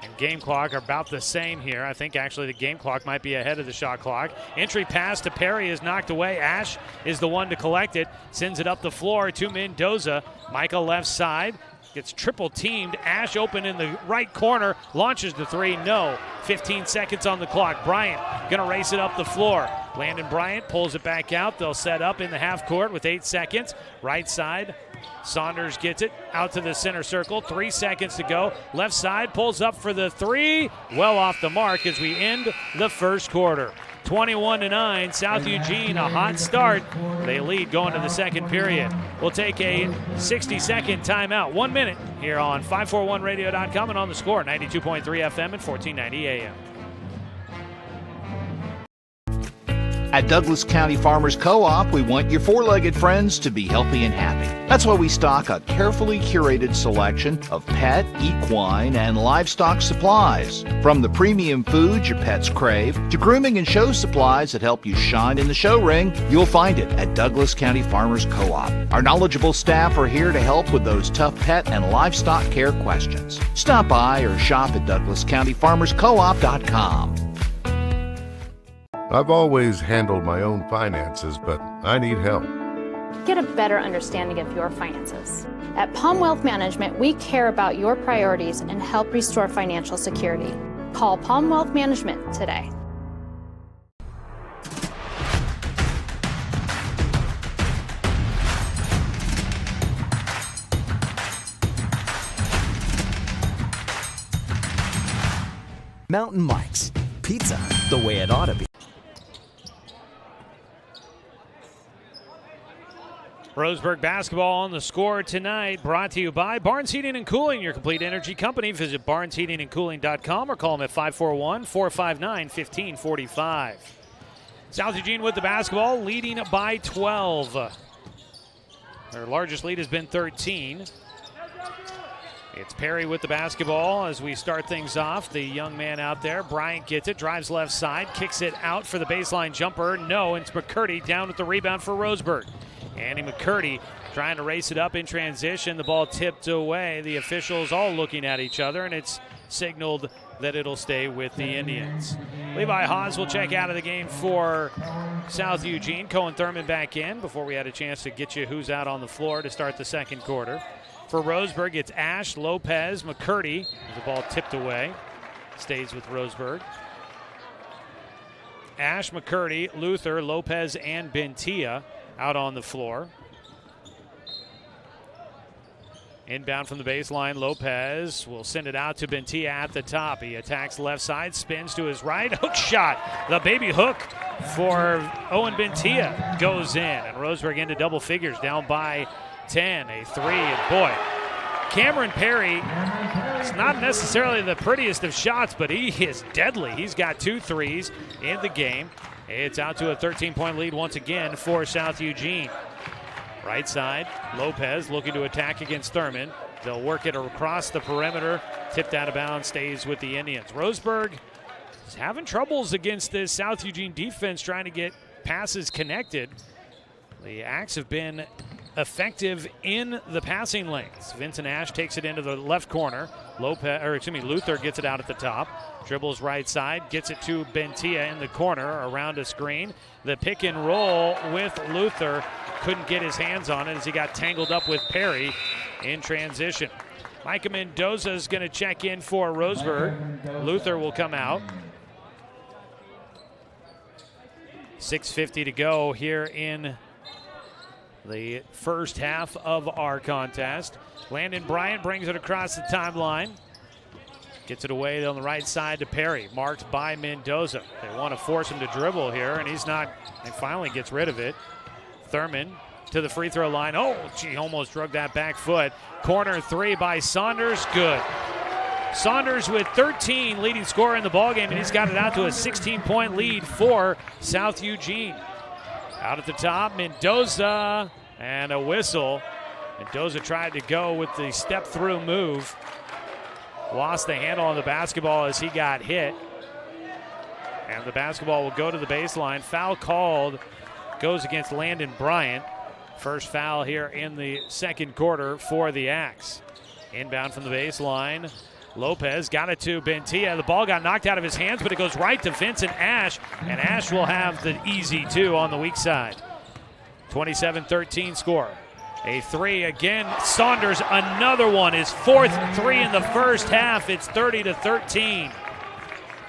and game clock are about the same here. I think actually the game clock might be ahead of the shot clock. Entry pass to Perry is knocked away. Ash is the one to collect it. Sends it up the floor to Mendoza. Michael left side. Gets triple teamed. Ash open in the right corner. Launches the three. No. 15 seconds on the clock. Bryant going to race it up the floor. Landon Bryant pulls it back out. They'll set up in the half court with 8 seconds. Right side. Saunders gets it out to the center circle. 3 seconds to go. Left side pulls up for the three. Well off the mark as we end the first quarter. 21-9, South Eugene, a hot start. They lead going to the second period. We'll take a 60-second timeout. 1 minute here on 541radio.com and on the score, 92.3 FM and 1490 AM. At Douglas County Farmers Co-op, we want your four-legged friends to be healthy and happy. That's why we stock a carefully curated selection of pet, equine, and livestock supplies. From the premium foods your pets crave to grooming and show supplies that help you shine in the show ring, you'll find it at Douglas County Farmers Co-op. Our knowledgeable staff are here to help with those tough pet and livestock care questions. Stop by or shop at DouglasCountyFarmersCoop.com. I've always handled my own finances, but I need help. Get a better understanding of your finances. At Palm Wealth Management, we care about your priorities and help restore financial security. Call Palm Wealth Management today. Mountain Mike's Pizza, the way it ought to be. Roseburg basketball on the score tonight, brought to you by Barnes Heating and Cooling, your complete energy company. Visit barnesheatingandcooling.com or call them at 541-459-1545. South Eugene with the basketball, leading by 12. Their largest lead has been 13. It's Perry with the basketball as we start things off. The young man out there, Bryant gets it, drives left side, kicks it out for the baseline jumper. No, and it's McCurdy down with the rebound for Roseburg. Andy McCurdy trying to race it up in transition. The ball tipped away. The officials all looking at each other, and it's signaled that it'll stay with the Indians. Levi Hawes will check out of the game for South Eugene. Cohen Thurman back in before we had a chance to get you who's out on the floor to start the second quarter. For Roseburg, it's Ash, Lopez, McCurdy. The ball tipped away. Stays with Roseburg. Ash, McCurdy, Luther, Lopez, and Bentia out on the floor. Inbound from the baseline, Lopez will send it out to Bentia at the top. He attacks left side, spins to his right, hook shot. The baby hook for Owen Bentia goes in, and Roseburg into double figures, down by 10, a three, and boy, Cameron Perry is not necessarily the prettiest of shots, but he is deadly. He's got 2 threes in the game. It's out to a 13-point lead once again for South Eugene. Right side, Lopez looking to attack against Thurman. They'll work it across the perimeter. Tipped out of bounds, stays with the Indians. Roseburg is having troubles against this South Eugene defense trying to get passes connected. The Axe have been effective in the passing lanes. Vincent Ash takes it into the left corner. Luther gets it out at the top. Dribbles right side, gets it to Bentia in the corner around a screen. The pick and roll with Luther. Couldn't get his hands on it as he got tangled up with Perry in transition. Micah Mendoza is going to check in for Roseburg. Luther will come out. 6:50 to go here in the first half of our contest. Landon Bryant brings it across the timeline. Gets it away on the right side to Perry, marked by Mendoza. They want to force him to dribble here, and he's not. He finally gets rid of it. Thurman to the free throw line. Oh, gee, almost drug that back foot. Corner three by Saunders, good. Saunders with 13, leading scorer in the ballgame, and he's got it out to a 16-point lead for South Eugene. Out at the top, Mendoza, and a whistle. Mendoza tried to go with the step-through move. Lost the handle on the basketball as he got hit. And the basketball will go to the baseline. Foul called, goes against Landon Bryant. First foul here in the second quarter for the Axe. Inbound from the baseline. Lopez got it to Bentia. The ball got knocked out of his hands, but it goes right to Vincent Ash, and Ash will have the easy two on the weak side. 27-13 score. A three again. Saunders, another one. His fourth three in the first half. It's 30-13.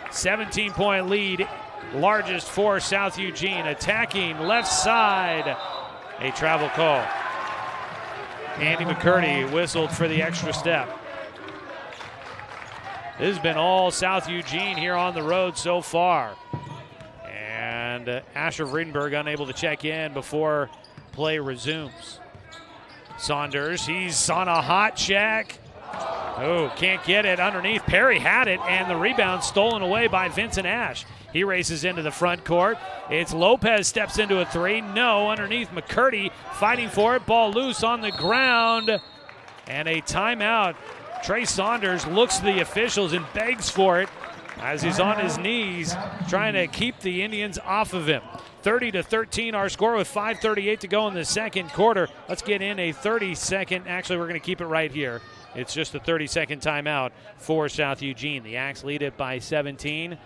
17-point lead, largest for South Eugene. Attacking left side. A travel call. Andy McCurdy whistled for the extra step. This has been all South Eugene here on the road so far. And Asher Vriedenberg unable to check in before play resumes. Saunders, he's on a hot check. Oh, can't get it underneath. Perry had it, and the rebound stolen away by Vincent Ash. He races into the front court. It's Lopez steps into a three. No, underneath McCurdy fighting for it. Ball loose on the ground. And a timeout. Trey Saunders looks to the officials and begs for it as he's on his knees trying to keep the Indians off of him. 30-13 our score with 5:38 to go in the second quarter. Let's get in a 30-second. Actually, we're going to keep it right here. It's just a 30-second timeout for South Eugene. The Axe lead it by 17.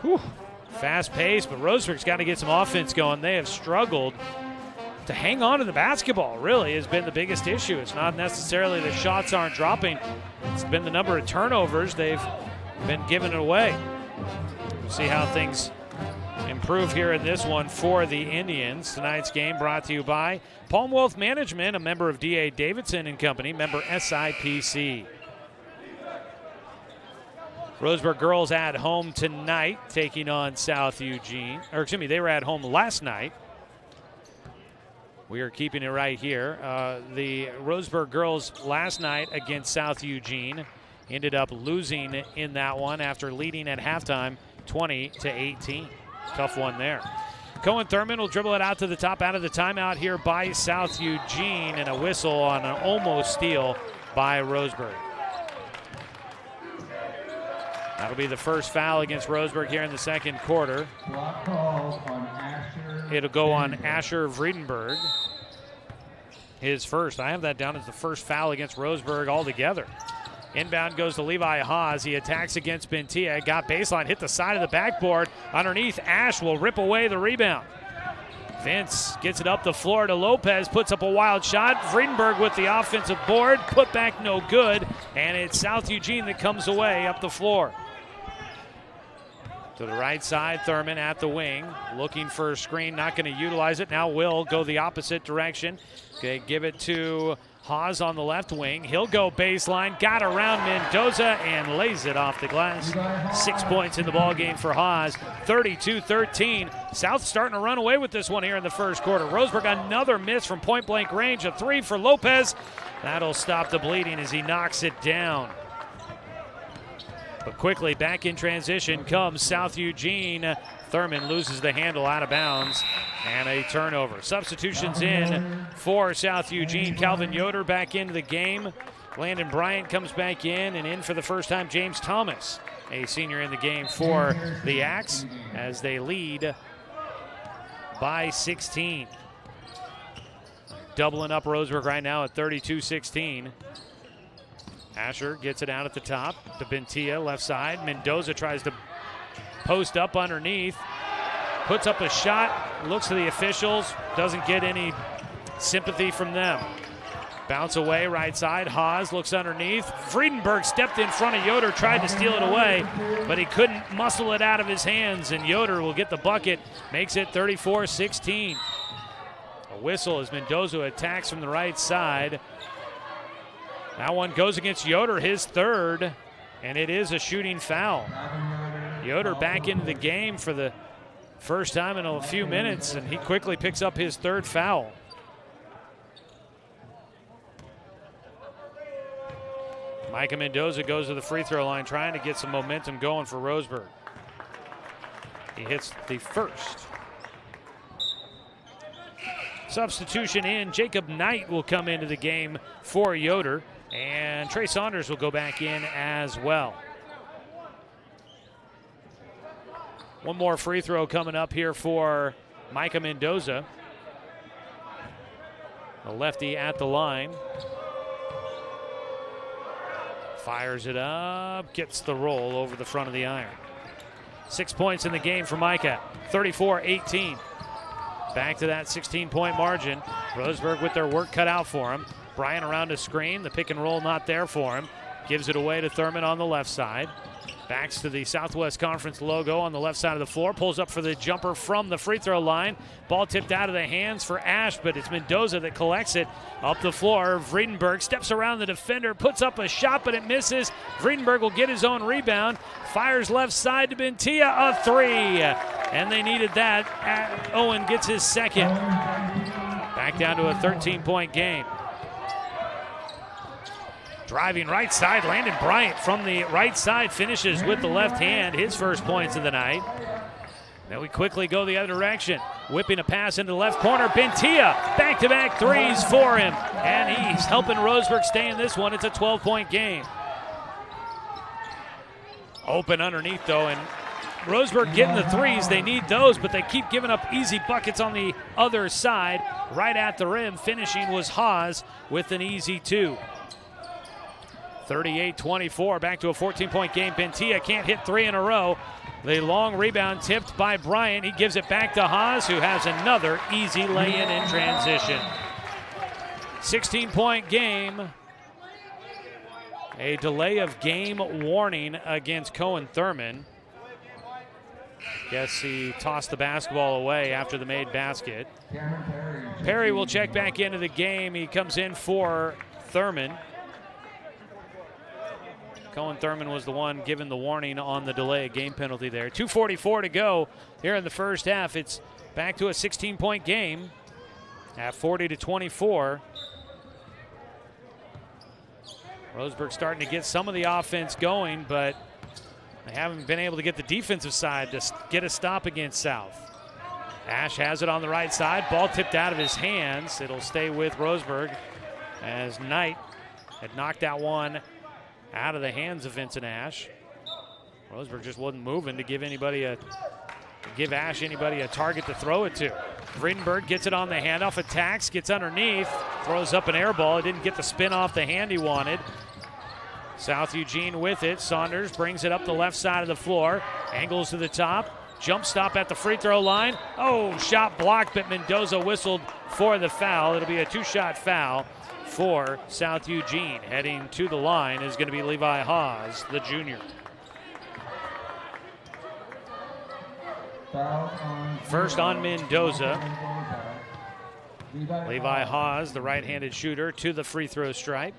Whew. Fast pace, but Roseburg's got to get some offense going. They have struggled to hang on to the basketball, really, has been the biggest issue. It's not necessarily the shots aren't dropping. It's been the number of turnovers they've been giving it away. We'll see how things improve here in this one for the Indians. Tonight's game brought to you by Palm Wealth Management, a member of D.A. Davidson and Company, member SIPC. Roseburg girls at home tonight, taking on South Eugene. Or excuse me, they were at home last night. We are keeping it right here. The Roseburg girls last night against South Eugene ended up losing in that one after leading at halftime 20-18. Tough one there. Cohen Thurman will dribble it out to the top out of the timeout here by South Eugene, and a whistle on an almost steal by Roseburg. That'll be the first foul against Roseburg here in the second quarter. It'll go on Asher Vriedenberg. His first. I have that down as the first foul against Roseburg altogether. Inbound goes to Levi Haas. He attacks against Bentia. Got baseline, hit the side of the backboard. Underneath, Ash will rip away the rebound. Vince gets it up the floor to Lopez, puts up a wild shot. Vriedenberg with the offensive board. Put back no good. And it's South Eugene that comes away up the floor. To the right side, Thurman at the wing, looking for a screen, not going to utilize it. Now will go the opposite direction. Okay, give it to Haas on the left wing. He'll go baseline, got around Mendoza and lays it off the glass. 6 points in the ball game for Haas, 32-13. South starting to run away with this one here in the first quarter. Roseburg another miss from point blank range, a three for Lopez. That'll stop the bleeding as he knocks it down. But quickly back in transition comes South Eugene. Thurman loses the handle out of bounds and a turnover. Substitutions in for South Eugene. Calvin Yoder back into the game. Landon Bryant comes back in for the first time James Thomas, a senior in the game for the Axe as they lead by 16. Doubling up Roseburg right now at 32-16. Asher gets it out at the top to Bentia, left side. Mendoza tries to post up underneath. Puts up a shot, looks to the officials, doesn't get any sympathy from them. Bounce away, right side. Haas looks underneath. Vriedenberg stepped in front of Yoder, tried to steal it away, but he couldn't muscle it out of his hands, and Yoder will get the bucket, makes it 34-16. A whistle as Mendoza attacks from the right side. That one goes against Yoder, his third, and it is a shooting foul. Yoder back into the game for the first time in a few minutes, and he quickly picks up his third foul. Micah Mendoza goes to the free throw line trying to get some momentum going for Roseburg. He hits the first. Substitution in, Jacob Knight will come into the game for Yoder. And Trey Saunders will go back in as well. One more free throw coming up here for Micah Mendoza. The lefty at the line. Fires it up, gets the roll over the front of the iron. 6 points in the game for Micah, 34-18. Back to that 16-point margin. Roseburg with their work cut out for him. Bryant around a screen, the pick and roll not there for him. Gives it away to Thurman on the left side. Backs to the Southwest Conference logo on the left side of the floor. Pulls up for the jumper from the free throw line. Ball tipped out of the hands for Ash, but it's Mendoza that collects it. Up the floor, Vredenberg steps around the defender, puts up a shot, but it misses. Vredenberg will get his own rebound. Fires left side to Bentia, a three. And they needed that. Owen gets his second. Back down to a 13-point game. Driving right side, Landon Bryant from the right side finishes with the left hand, his first points of the night. Then we quickly go the other direction. Whipping a pass into the left corner. Bentia, back-to-back threes for him. And he's helping Roseburg stay in this one. It's a 12-point game. Open underneath, though, and Roseburg getting the threes. They need those, but they keep giving up easy buckets on the other side. Right at the rim, finishing was Haas with an easy two. 38-24, back to a 14-point game. Bentia can't hit three in a row. The long rebound tipped by Bryant. He gives it back to Haas, who has another easy lay-in in transition. 16-point game. A delay of game warning against Cohen Thurman. Guess he tossed the basketball away after the made basket. Perry will check back into the game. He comes in for Thurman. Cohen Thurman was the one given the warning on the delay game penalty there. 2:44 to go here in the first half. It's back to a 16-point game at 40-24. Roseburg starting to get some of the offense going, but they haven't been able to get the defensive side to get a stop against South. Ash has it on the right side. Ball tipped out of his hands. It'll stay with Roseburg as Knight had knocked that one out of the hands of Vincent Ash. Roseburg just wasn't moving to give Ash anybody a target to throw it to. Vredenberg gets it on the handoff, attacks, gets underneath, throws up an air ball. It didn't get the spin off the hand he wanted. South Eugene with it. Saunders brings it up the left side of the floor, angles to the top, jump stop at the free throw line. Oh, shot blocked, but Mendoza whistled for the foul. It'll be a two-shot foul for South Eugene. Heading to the line is going to be Levi Haas, the junior. First on Mendoza. Levi Haas, the right-handed shooter, to the free throw stripe.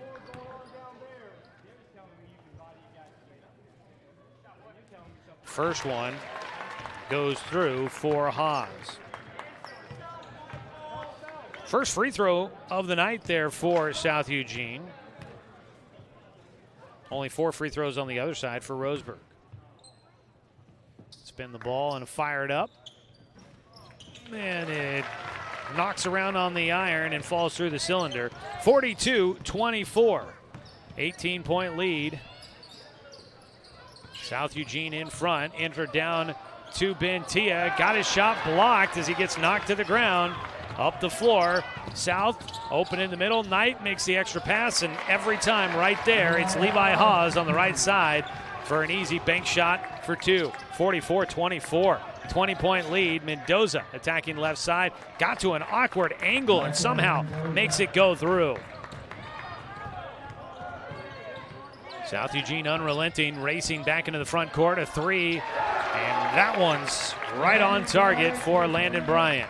First one goes through for Haas. First free throw of the night there for South Eugene. Only 4 free throws on the other side for Roseburg. Spin the ball and fire it up. And it knocks around on the iron and falls through the cylinder. 42-24. 18-point lead. South Eugene in front. Entered down to Bentia. Got his shot blocked as he gets knocked to the ground. Up the floor, South open in the middle. Knight makes the extra pass, and every time right there, it's Levi Haas on the right side for an easy bank shot for two. 44-24, 20-point lead. Mendoza attacking left side, got to an awkward angle and somehow makes it go through. South Eugene unrelenting, racing back into the front court, a three, and that one's right on target for Landon Bryant.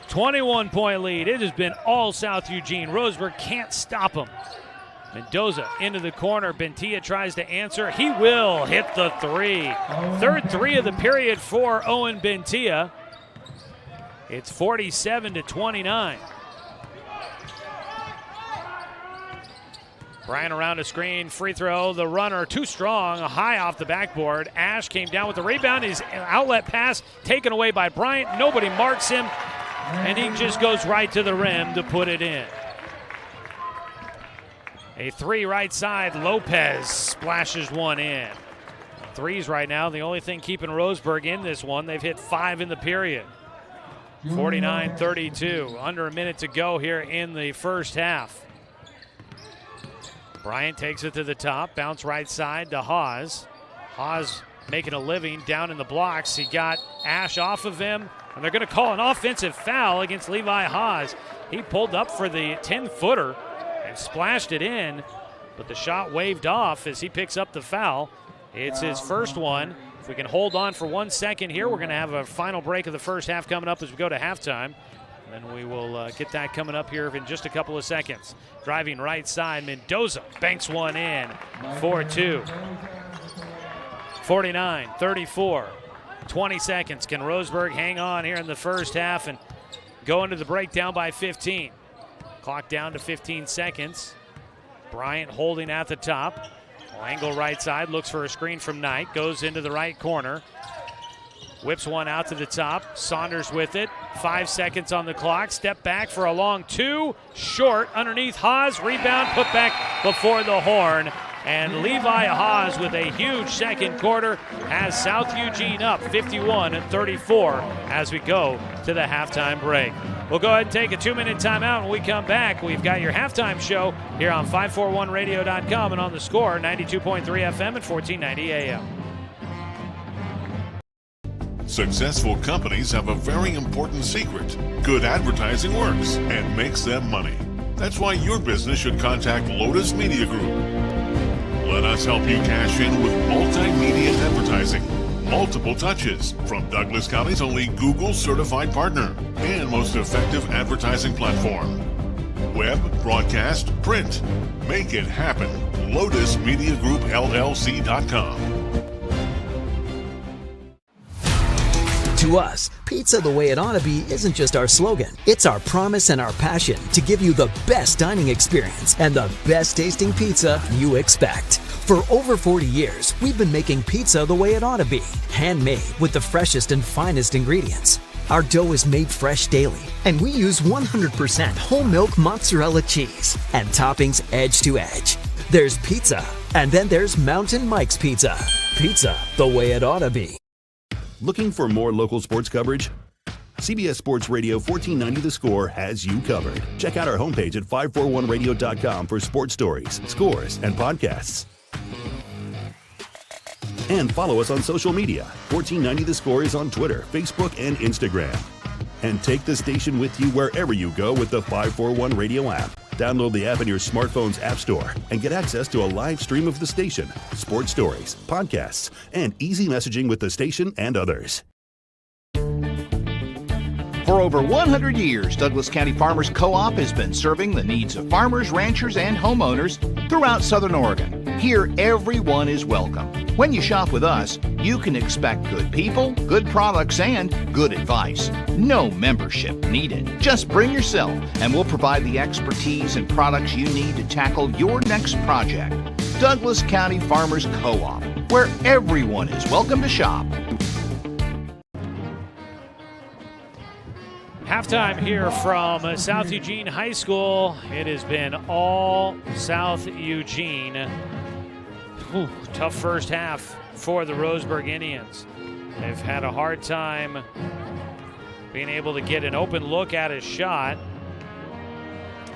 21-point lead. It has been all South Eugene. Roseburg can't stop him. Mendoza into the corner. Bentia tries to answer. He will hit the three. Third three of the period for Owen Bentia. It's 47-29. Bryant around a screen, free throw, the runner too strong, high off the backboard. Ash came down with the rebound. His outlet pass taken away by Bryant. Nobody marks him. And he just goes right to the rim to put it in. A three right side. Lopez splashes one in. threes right now. The only thing keeping Roseburg in this one, they've hit 5 in the period. 49-32. Under a minute to go here in the first half. Bryant takes it to the top. Bounce right side to Haas. Haas making a living down in the blocks. He got Ash off of him, and they're going to call an offensive foul against Levi Haas. He pulled up for the 10-footer and splashed it in, but the shot waved off as he picks up the foul. It's his first one. If we can hold on for 1 second here, we're going to have a final break of the first half coming up as we go to halftime. And we will get that coming up here in just a couple of seconds. Driving right side, Mendoza banks one in for 2. 49-34. 20 seconds. Can Roseburg hang on here in the first half and go into the break down by 15? Clock down to 15 seconds. Bryant holding at the top. Angle right side, looks for a screen from Knight. Goes into the right corner. Whips one out to the top. Saunders with it. 5 seconds on the clock. Step back for a long 2. Short underneath Haas. Rebound put back before the horn. And Levi Haas with a huge second quarter has South Eugene up 51-34 as we go to the halftime break. We'll go ahead and take a 2-minute timeout. When we come back, we've got your halftime show here on 541radio.com and on the Score, 92.3 FM and 1490 AM. Successful companies have a very important secret. Good advertising works and makes them money. That's why your business should contact Lotus Media Group. Let us help you cash in with multimedia advertising. Multiple touches from Douglas County's only Google certified partner and most effective advertising platform. Web, broadcast, print. Make it happen. LotusMediaGroupLLC.com. To us, pizza the way it ought to be isn't just our slogan. It's our promise and our passion to give you the best dining experience and the best tasting pizza you expect. For over 40 years, we've been making pizza the way it ought to be. Handmade with the freshest and finest ingredients. Our dough is made fresh daily, and we use 100% whole milk mozzarella cheese and toppings edge to edge. There's pizza, and then there's Mountain Mike's Pizza. Pizza the way it ought to be. Looking for more local sports coverage? CBS Sports Radio 1490 The Score has you covered. Check out our homepage at 541radio.com for sports stories, scores, and podcasts. And follow us on social media. 1490 The Score is on Twitter, Facebook, and Instagram. And take the station with you wherever you go with the 541 Radio app. Download the app in your smartphone's app store and get access to a live stream of the station, sports stories, podcasts, and easy messaging with the station and others. For over 100 years, Douglas County Farmers Co-op has been serving the needs of farmers, ranchers, and homeowners throughout Southern Oregon. Here, everyone is welcome. When you shop with us, you can expect good people, good products, and good advice. No membership needed. Just bring yourself, and we'll provide the expertise and products you need to tackle your next project. Douglas County Farmers Co-op, where everyone is welcome to shop. Halftime here from South Eugene High School. It has been all South Eugene. Tough first half for the Roseburg Indians. They've had a hard time being able to get an open look at a shot.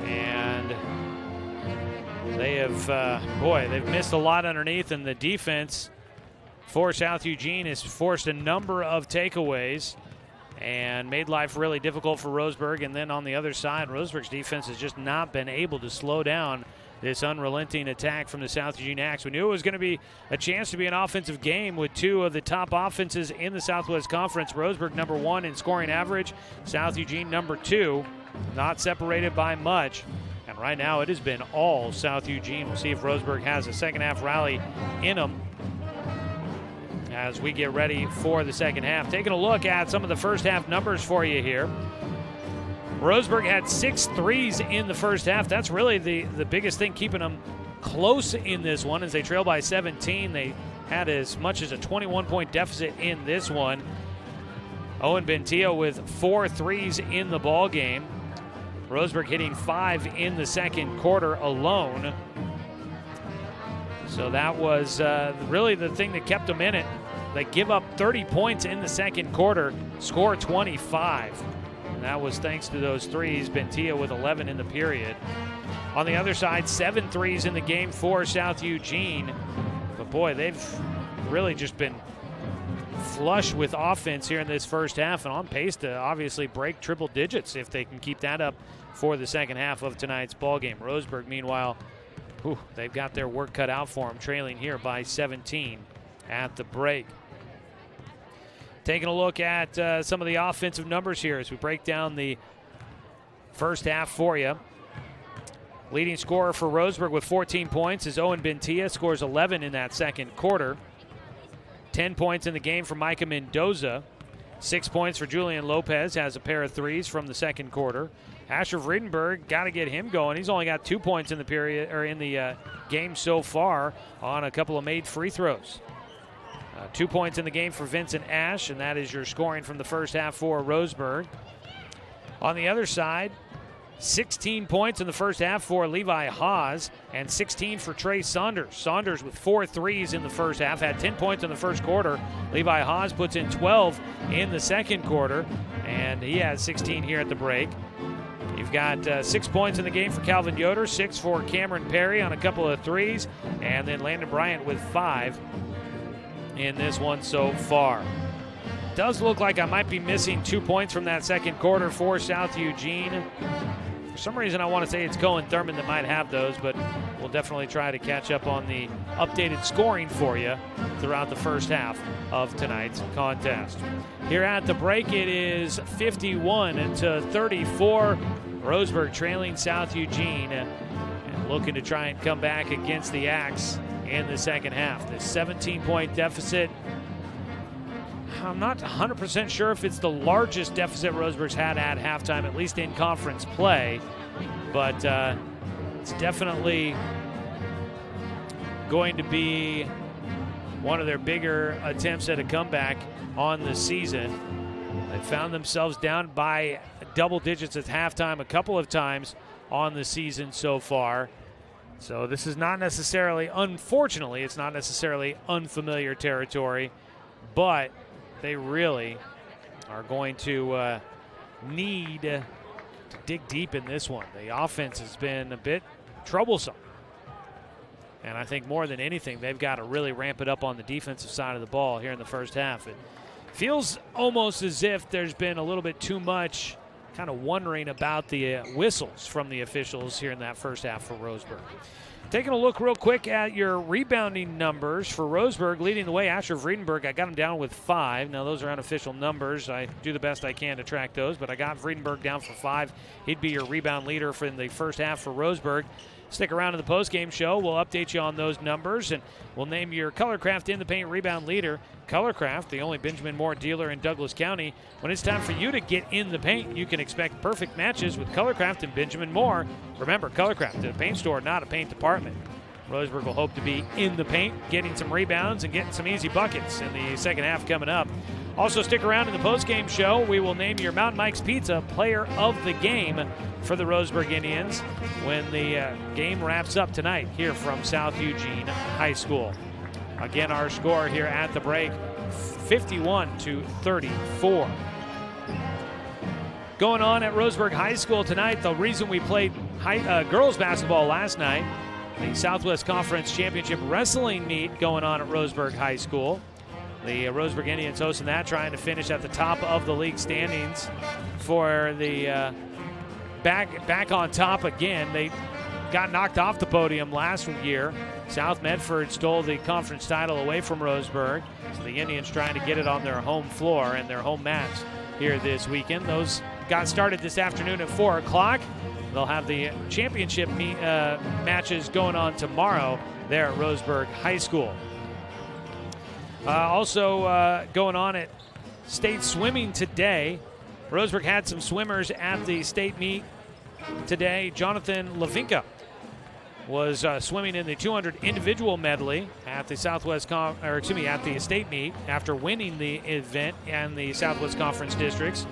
And they have, they've missed a lot underneath, and the defense for South Eugene has forced a number of takeaways and made life really difficult for Roseburg. And then on the other side, Roseburg's defense has just not been able to slow down this unrelenting attack from the South Eugene Axe. We knew it was going to be a chance to be an offensive game with two of the top offenses in the Southwest Conference. Roseburg number 1 in scoring average, South Eugene number 2, not separated by much. And right now it has been all South Eugene. We'll see if Roseburg has a second half rally in them as we get ready for the second half. Taking a look at some of the first half numbers for you here. Roseburg had 6 threes in the first half. That's really the biggest thing keeping them close in this one as they trail by 17. They had as much as a 21-point deficit in this one. Owen Bentillo with 4 threes in the ball game. Roseburg hitting 5 in the second quarter alone. So that was really the thing that kept them in it. They give up 30 points in the second quarter, score 25. And that was thanks to those threes. Bentia with 11 in the period. On the other side, 7 threes in the game for South Eugene. But boy, they've really just been flush with offense here in this first half and on pace to obviously break triple digits if they can keep that up for the second half of tonight's ball game. Roseburg, meanwhile, they've got their work cut out for them, trailing here by 17 at the break. Taking a look at some of the offensive numbers here as we break down the first half for you. Leading scorer for Roseburg with 14 points is Owen Bentia, scores 11 in that second quarter. 10 points in the game for Micah Mendoza. 6 points for Julian Lopez, has a pair of threes from the second quarter. Asher Vredenberg, got to get him going. He's only got 2 points in the period or in the game so far on a couple of made free throws. 2 points in the game for Vincent Ash, and that is your scoring from the first half for Roseburg. On the other side, 16 points in the first half for Levi Haas and 16 for Trey Saunders. Saunders with 4 threes in the first half, had 10 points in the first quarter. Levi Haas puts in 12 in the second quarter, and he has 16 here at the break. You've got 6 points in the game for Calvin Yoder, 6 for Cameron Perry on a couple of threes, and then Landon Bryant with 5 in this one so far. Does look like I might be missing 2 points from that second quarter for South Eugene. For some reason, I want to say it's Cohen Thurman that might have those, but we'll definitely try to catch up on the updated scoring for you throughout the first half of tonight's contest. Here at the break, it is 51-34. Roseburg trailing South Eugene and looking to try and come back against the Axe in the second half. The 17-point deficit, I'm not 100% sure if it's the largest deficit Roseburg's had at halftime, at least in conference play, but it's definitely going to be one of their bigger attempts at a comeback on the season. They found themselves down by double digits at halftime a couple of times on the season so far. So this is not necessarily, unfortunately, it's not necessarily unfamiliar territory, but they really are going to need to dig deep in this one. The offense has been a bit troublesome. And I think more than anything, they've got to really ramp it up on the defensive side of the ball here in the first half. It feels almost as if there's been a little bit too much kind of wondering about the whistles from the officials here in that first half for Roseburg. Taking a look real quick at your rebounding numbers for Roseburg, leading the way, Asher Vredenberg. I got him down with 5. Now, those are unofficial numbers. I do the best I can to track those, but I got Vredenberg down for 5. He'd be your rebound leader for in the first half for Roseburg. Stick around in the postgame show. We'll update you on those numbers, and we'll name your Colorcraft in the paint rebound leader. Colorcraft, the only Benjamin Moore dealer in Douglas County. When it's time for you to get in the paint, you can expect perfect matches with Colorcraft and Benjamin Moore. Remember, Colorcraft, a paint store, not a paint department. Roseburg will hope to be in the paint, getting some rebounds and getting some easy buckets in the second half coming up. Also, stick around in the postgame show. We will name your Mountain Mike's Pizza player of the game for the Roseburg Indians when the game wraps up tonight here from South Eugene High School. Again, our score here at the break, 51-34. Going on at Roseburg High School tonight, the reason we played girls basketball last night, the Southwest Conference Championship Wrestling meet going on at Roseburg High School. The Roseburg Indians hosting that, trying to finish at the top of the league standings for the back on top again. They got knocked off the podium last year. South Medford stole the conference title away from Roseburg. So the Indians trying to get it on their home floor and their home mats here this weekend. Those got started this afternoon at 4 o'clock. They'll have the championship matches going on tomorrow there at Roseburg High School. Also going on at state swimming today. Roseburg had some swimmers at the state meet today. Jonathan Lavinka was swimming in the 200 individual medley at the at the state meet after winning the event and the Southwest Conference districts.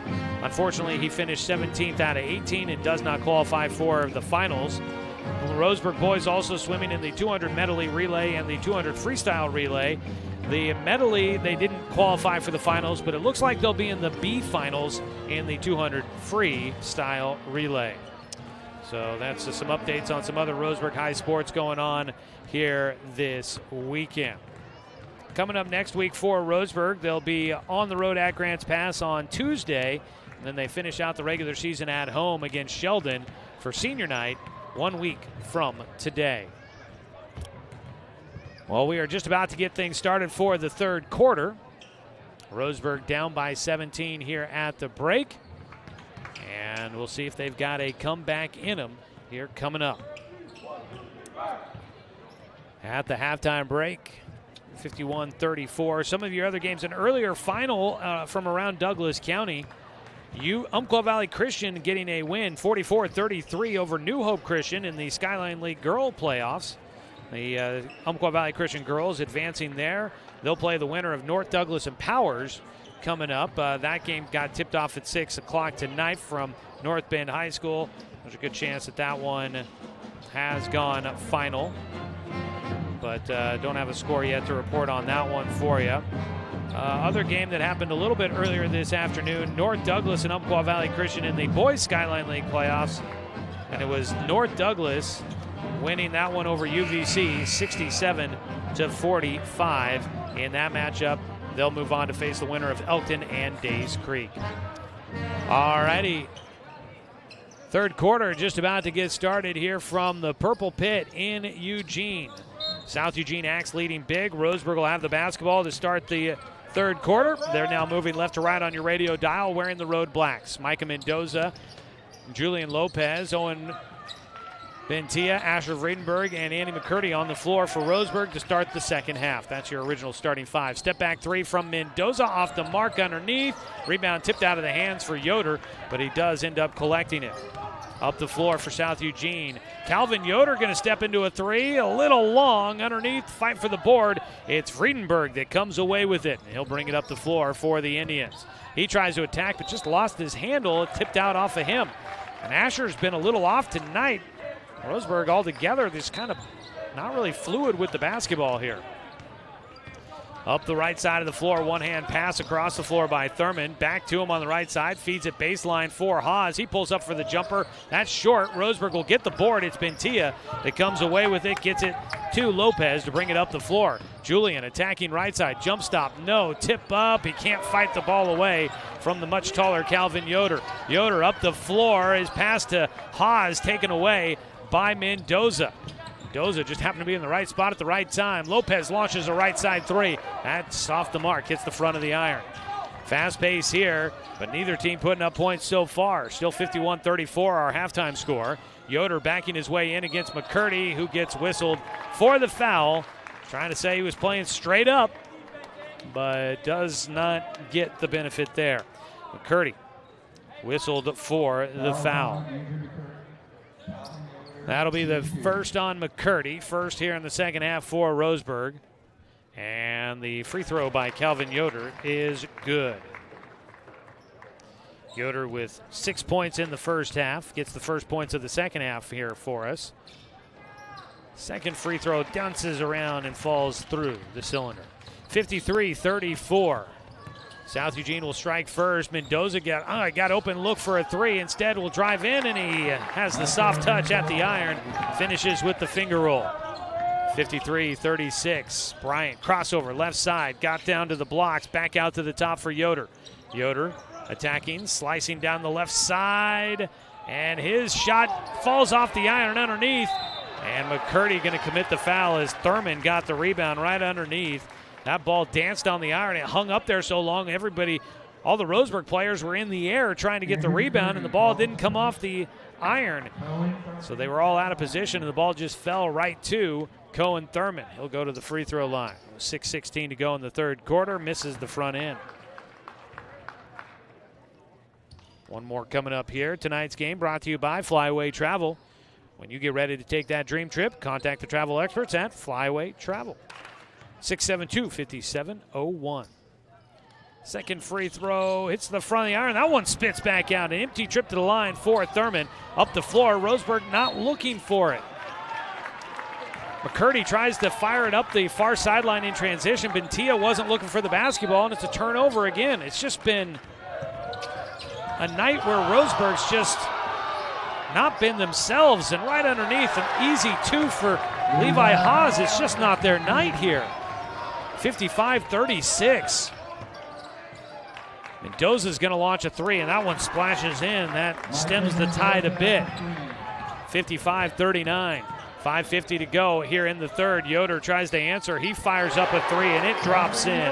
Unfortunately, he finished 17th out of 18 and does not qualify for the finals. Roseburg boys also swimming in the 200 medley relay and the 200 freestyle relay. The medley, they didn't qualify for the finals, but it looks like they'll be in the B finals in the 200 freestyle relay. So that's some updates on some other Roseburg High sports going on here this weekend. Coming up next week for Roseburg, they'll be on the road at Grants Pass on Tuesday, and then they finish out the regular season at home against Sheldon for senior night 1 week from today. Well, we are just about to get things started for the third quarter. Roseburg down by 17 here at the break. And we'll see if they've got a comeback in them here coming up. At the halftime break, 51-34. Some of your other games, an earlier final from around Douglas County. Umpqua Valley Christian getting a win, 44-33 over New Hope Christian in the Skyline League Girl Playoffs. The Umpqua Valley Christian girls advancing there. They'll play the winner of North Douglas and Powers coming up. That game got tipped off at 6 o'clock tonight from North Bend High School. There's a good chance that that one has gone final, but don't have a score yet to report on that one for you. Other game that happened a little bit earlier this afternoon, North Douglas and Umpqua Valley Christian in the Boys Skyline League playoffs, and it was North Douglas winning that one over UVC 67-45 in that matchup. They'll move on to face the winner of Elkton and Days Creek. All righty. Third quarter just about to get started here from the Purple Pit in Eugene. South Eugene Axe leading big. Roseburg will have the basketball to start the third quarter. They're now moving left to right on your radio dial wearing the road blacks. Micah Mendoza, Julian Lopez, Owen Bentia, Asher Vredenberg, and Andy McCurdy on the floor for Roseburg to start the second half. That's your original starting five. Step back three from Mendoza off the mark underneath. Rebound tipped out of the hands for Yoder, but he does end up collecting it. Up the floor for South Eugene. Calvin Yoder going to step into a three. A little long underneath. Fight for the board. It's Vredenberg that comes away with it. He'll bring it up the floor for the Indians. He tries to attack, but just lost his handle. It tipped out off of him. And Asher's been a little off tonight. Roseburg altogether is kind of not really fluid with the basketball here. Up the right side of the floor, one-hand pass across the floor by Thurman. Back to him on the right side, feeds it baseline for Haas. He pulls up for the jumper. That's short. Roseburg will get the board. It's Bentia that comes away with it, gets it to Lopez to bring it up the floor. Julian attacking right side, jump stop, no, tip up. He can't fight the ball away from the much taller Calvin Yoder. Yoder up the floor, his pass to Haas taken away by Mendoza. Mendoza just happened to be in the right spot at the right time. Lopez launches a right side three. That's off the mark, hits the front of the iron. Fast pace here, but neither team putting up points so far. Still 51-34, our halftime score. Yoder backing his way in against McCurdy, who gets whistled for the foul. Trying to say he was playing straight up, but does not get the benefit there. McCurdy whistled for the foul. That'll be the first on McCurdy. First here in the second half for Roseburg. And the free throw by Calvin Yoder is good. Yoder with 6 points in the first half. Gets the first points of the second half here for us. Second free throw dances around and falls through the cylinder. 53-34. South Eugene will strike first. Mendoza got open, look for a three. Instead will drive in, and he has the soft touch at the iron. Finishes with the finger roll. 53-36. Bryant crossover left side. Got down to the blocks. Back out to the top for Yoder. Yoder attacking, slicing down the left side. And his shot falls off the iron underneath. And McCurdy going to commit the foul as Thurman got the rebound right underneath. That ball danced on the iron. It hung up there so long, all the Roseburg players were in the air trying to get the rebound, and the ball didn't come off the iron. So they were all out of position, and the ball just fell right to Cohen Thurman. He'll go to the free throw line. 6:16 to go in the third quarter. Misses the front end. One more coming up here. Tonight's game brought to you by Flyaway Travel. When you get ready to take that dream trip, contact the travel experts at Flyaway Travel. 672-5701. Second free throw hits the front of the iron. That one spits back out. An empty trip to the line for Thurman. Up the floor. Roseburg not looking for it. McCurdy tries to fire it up the far sideline in transition. Bentia wasn't looking for the basketball, and it's a turnover again. It's just been a night where Roseburg's just not been themselves, and right underneath, an easy 2 for Levi Haas. It's just not their night here. 55-36. Mendoza's going to launch a 3, and that one splashes in. That stems the tide a bit. 55-39. 5:50 to go here in the third. Yoder tries to answer. He fires up a 3, and it drops in.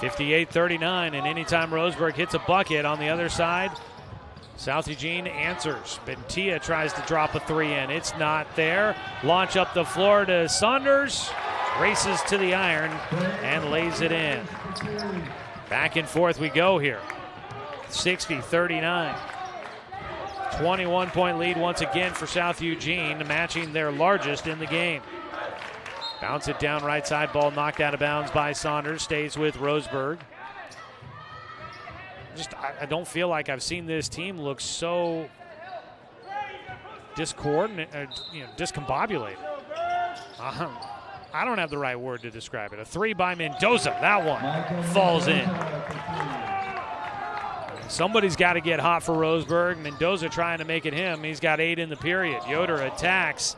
58-39, and anytime Roseburg hits a bucket on the other side, South Eugene answers. Bentia tries to drop a 3 in. It's not there. Launch up the floor to Saunders. Races to the iron and lays it in. Back and forth we go here. 60-39. 21-point lead once again for South Eugene, matching their largest in the game. Bounce it down right side, ball knocked out of bounds by Saunders, stays with Roseburg. I don't feel like I've seen this team look so discombobulated. I don't have the right word to describe it. A 3 by Mendoza. That one falls in. Somebody's got to get hot for Roseburg. Mendoza trying to make it him. He's got 8 in the period. Yoder attacks.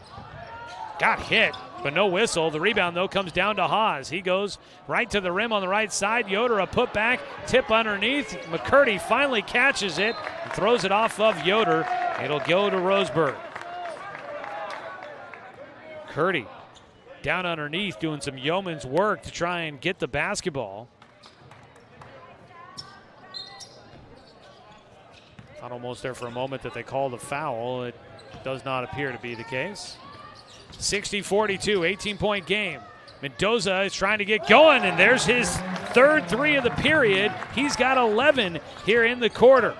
Got hit, but no whistle. The rebound, though, comes down to Haas. He goes right to the rim on the right side. Yoder a putback, tip underneath. McCurdy finally catches it and throws it off of Yoder. It'll go to Roseburg. McCurdy down underneath doing some yeoman's work to try and get the basketball. Thought almost there for a moment that they called a foul. It does not appear to be the case. 60-42, 18-point game. Mendoza is trying to get going, and there's his third 3 of the period. He's got 11 here in the quarter.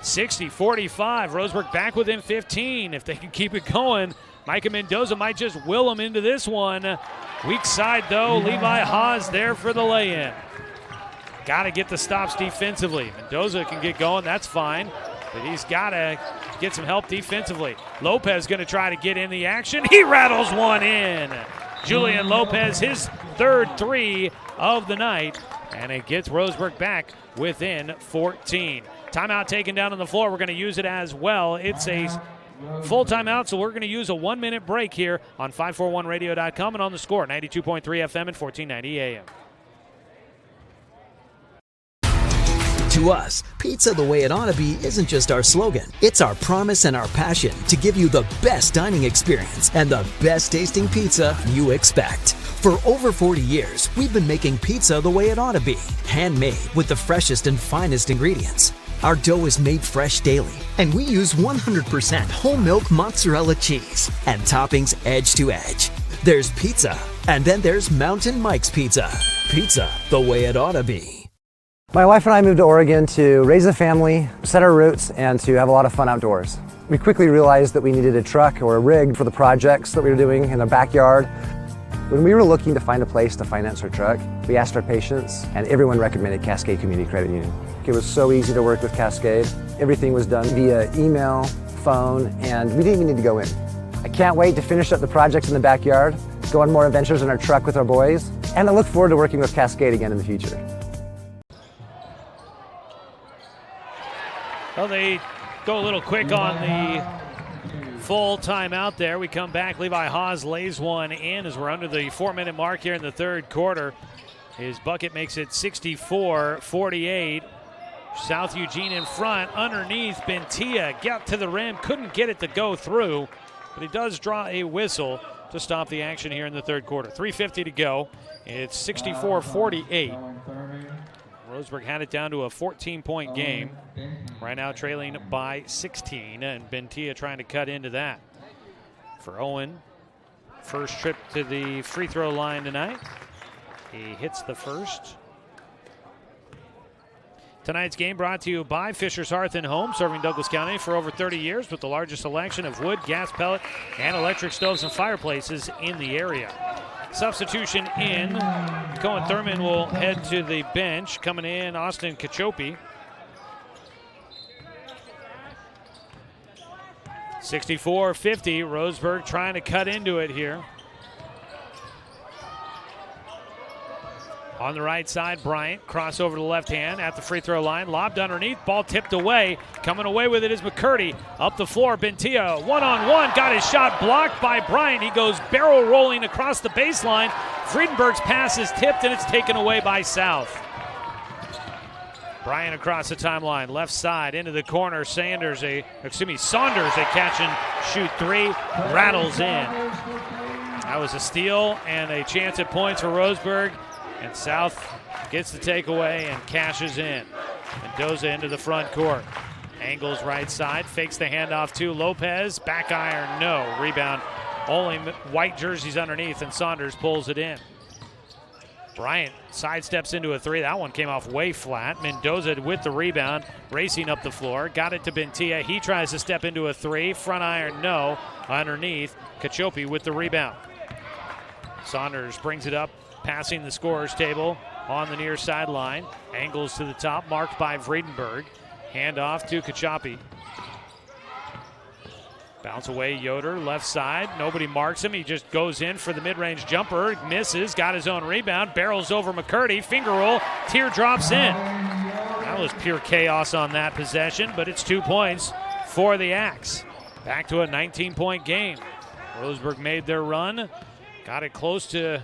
60-45, Roseburg back within 15. If they can keep it going, Micah Mendoza might just will them into this one. Weak side, though. Levi Haas there for the lay-in. Got to get the stops defensively. Mendoza can get going, that's fine. But he's got to get some help defensively. Lopez going to try to get in the action. He rattles one in. Julian Lopez, his third 3 of the night. And it gets Roseburg back within 14. Timeout taken down on the floor. We're going to use it as well. It's a full timeout, so we're going to use a 1-minute break here on 541radio.com and on the score, 92.3 FM and 1490 AM. To us, pizza the way it ought to be isn't just our slogan. It's our promise and our passion to give you the best dining experience and the best tasting pizza you expect. For over 40 years, we've been making pizza the way it ought to be. Handmade with the freshest and finest ingredients. Our dough is made fresh daily, and we use 100% whole milk mozzarella cheese and toppings edge to edge. There's pizza, and then there's Mountain Mike's Pizza. Pizza the way it ought to be. My wife and I moved to Oregon to raise a family, set our roots, and to have a lot of fun outdoors. We quickly realized that we needed a truck or a rig for the projects that we were doing in the backyard. When we were looking to find a place to finance our truck, we asked our patients, and everyone recommended Cascade Community Credit Union. It was so easy to work with Cascade. Everything was done via email, phone, and we didn't even need to go in. I can't wait to finish up the projects in the backyard, go on more adventures in our truck with our boys, and I look forward to working with Cascade again in the future. Well, they go a little quick on the full timeout there. We come back. Levi Haas lays one in as we're under the 4-minute mark here in the third quarter. His bucket makes it 64-48. South Eugene in front. Underneath, Bentia got to the rim. Couldn't get it to go through, but he does draw a whistle to stop the action here in the third quarter. 3:50 to go. It's 64-48. Roseburg had it down to a 14-point game. Right now trailing by 16, and Bentia trying to cut into that. For Owen, first trip to the free throw line tonight. He hits the first. Tonight's game brought to you by Fisher's Hearth and Home, serving Douglas County for over 30 years with the largest selection of wood, gas, pellet, and electric stoves and fireplaces in the area. Substitution in. Cohen Thurman will head to the bench. Coming in, Austin Cachope. 64-50. Roseburg trying to cut into it here. On the right side, Bryant, crossover to the left hand at the free throw line. Lobbed underneath, ball tipped away. Coming away with it is McCurdy. Up the floor, Bentia, one-on-one. Got his shot blocked by Bryant. He goes barrel rolling across the baseline. Friedenberg's pass is tipped, and it's taken away by South. Bryant across the timeline, left side, into the corner. Saunders, a catch and shoot three, rattles in. That was a steal and a chance at points for Roseburg. And South gets the takeaway and cashes in. Mendoza into the front court. Angles right side, fakes the handoff to Lopez. Back iron, no. Rebound, only white jerseys underneath, and Saunders pulls it in. Bryant sidesteps into a three. That one came off way flat. Mendoza with the rebound, racing up the floor. Got it to Bentia. He tries to step into a three. Front iron, no. Underneath, Cachope with the rebound. Saunders brings it up, passing the scorer's table on the near sideline. Angles to the top, marked by Vredenberg. Hand off to Cachope. Bounce away, Yoder, left side. Nobody marks him. He just goes in for the mid-range jumper. Misses, got his own rebound. Barrels over McCurdy. Finger roll, teardrops in. That was pure chaos on that possession, but it's 2 points for the Axe. Back to a 19-point game. Roseburg made their run. Got it close to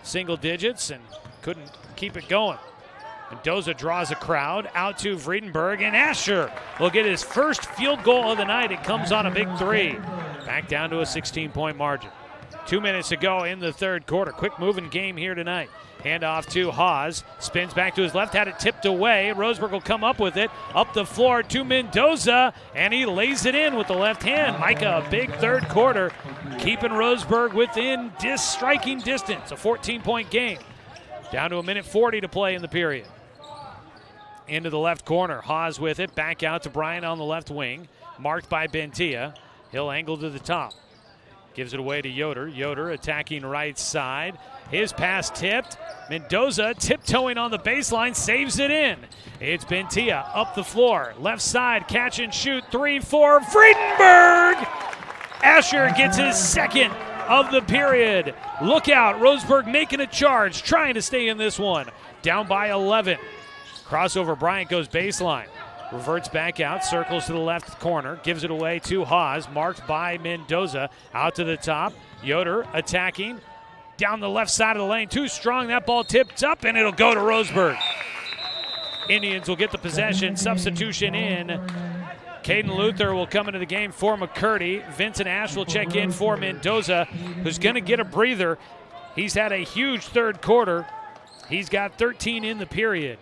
single digits and couldn't keep it going. Mendoza draws a crowd out to Vredenberg, and Asher will get his first field goal of the night. It comes on a big three. Back down to a 16-point margin. 2 minutes to go in the third quarter. Quick moving game here tonight. Hand off to Haas. Spins back to his left, had it tipped away. Roseburg will come up with it. Up the floor to Mendoza, and he lays it in with the left hand. Micah, a big third quarter, keeping Roseburg within striking distance. A 14-point game. Down to 1:40 to play in the period. Into the left corner. Haas with it. Back out to Bryant on the left wing. Marked by Bentia. He'll angle to the top. Gives it away to Yoder. Yoder attacking right side. His pass tipped. Mendoza tiptoeing on the baseline. Saves it in. It's Bentia up the floor. Left side. Catch and shoot. 3-4. Vredenberg! Asher gets his second of the period. Look out. Roseburg making a charge. Trying to stay in this one. Down by 11. Crossover, Bryant goes baseline. Reverts back out, circles to the left corner, gives it away to Haas, marked by Mendoza. Out to the top, Yoder attacking. Down the left side of the lane, too strong. That ball tipped up, and it'll go to Roseburg. Indians will get the possession. Substitution in. Caden Luther will come into the game for McCurdy. Vincent Ash will check in for Mendoza, who's going to get a breather. He's had a huge third quarter. He's got 13 in the period.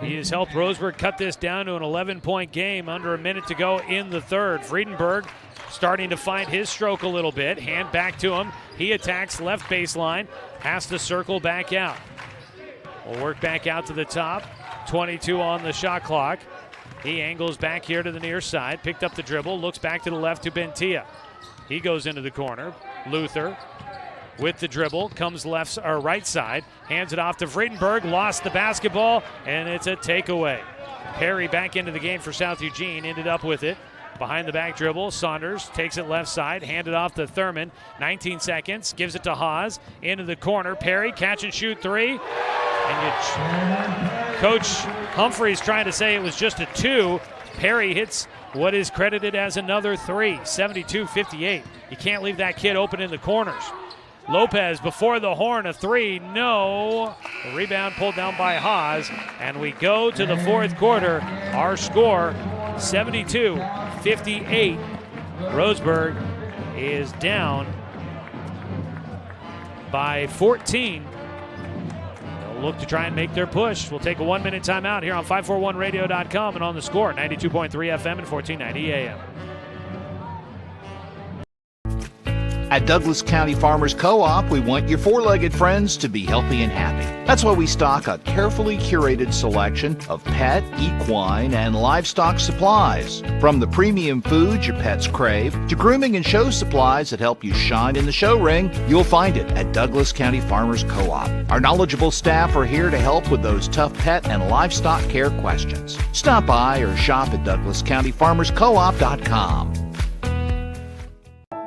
He has helped Roseburg cut this down to an 11-point game under a minute to go in the third. Vredenberg starting to find his stroke a little bit. Hand back to him. He attacks left baseline. Has to circle back out. Will work back out to the top. 22 on the shot clock. He angles back here to the near side. Picked up the dribble. Looks back to the left to Bentia. He goes into the corner. Luther with the dribble, comes right side, hands it off to Vredenberg, lost the basketball, and it's a takeaway. Perry back into the game for South Eugene, ended up with it. Behind the back dribble, Saunders takes it left side, handed off to Thurman, 19 seconds, gives it to Haas, into the corner, Perry, catch and shoot three. And Coach Humphreys trying to say it was just a two. Perry hits what is credited as another three, 72-58. You can't leave that kid open in the corners. Lopez before the horn, a three, no. The rebound pulled down by Haas, and we go to the fourth quarter. Our score, 72-58. Roseburg is down by 14. They'll look to try and make their push. We'll take a 1-minute timeout here on 541radio.com and on the score, 92.3 FM and 1490 AM. At Douglas County Farmers Co-op, we want your four-legged friends to be healthy and happy. That's why we stock a carefully curated selection of pet, equine, and livestock supplies. From the premium foods your pets crave to grooming and show supplies that help you shine in the show ring, you'll find it at Douglas County Farmers Co-op. Our knowledgeable staff are here to help with those tough pet and livestock care questions. Stop by or shop at DouglasCountyFarmersCoop.com.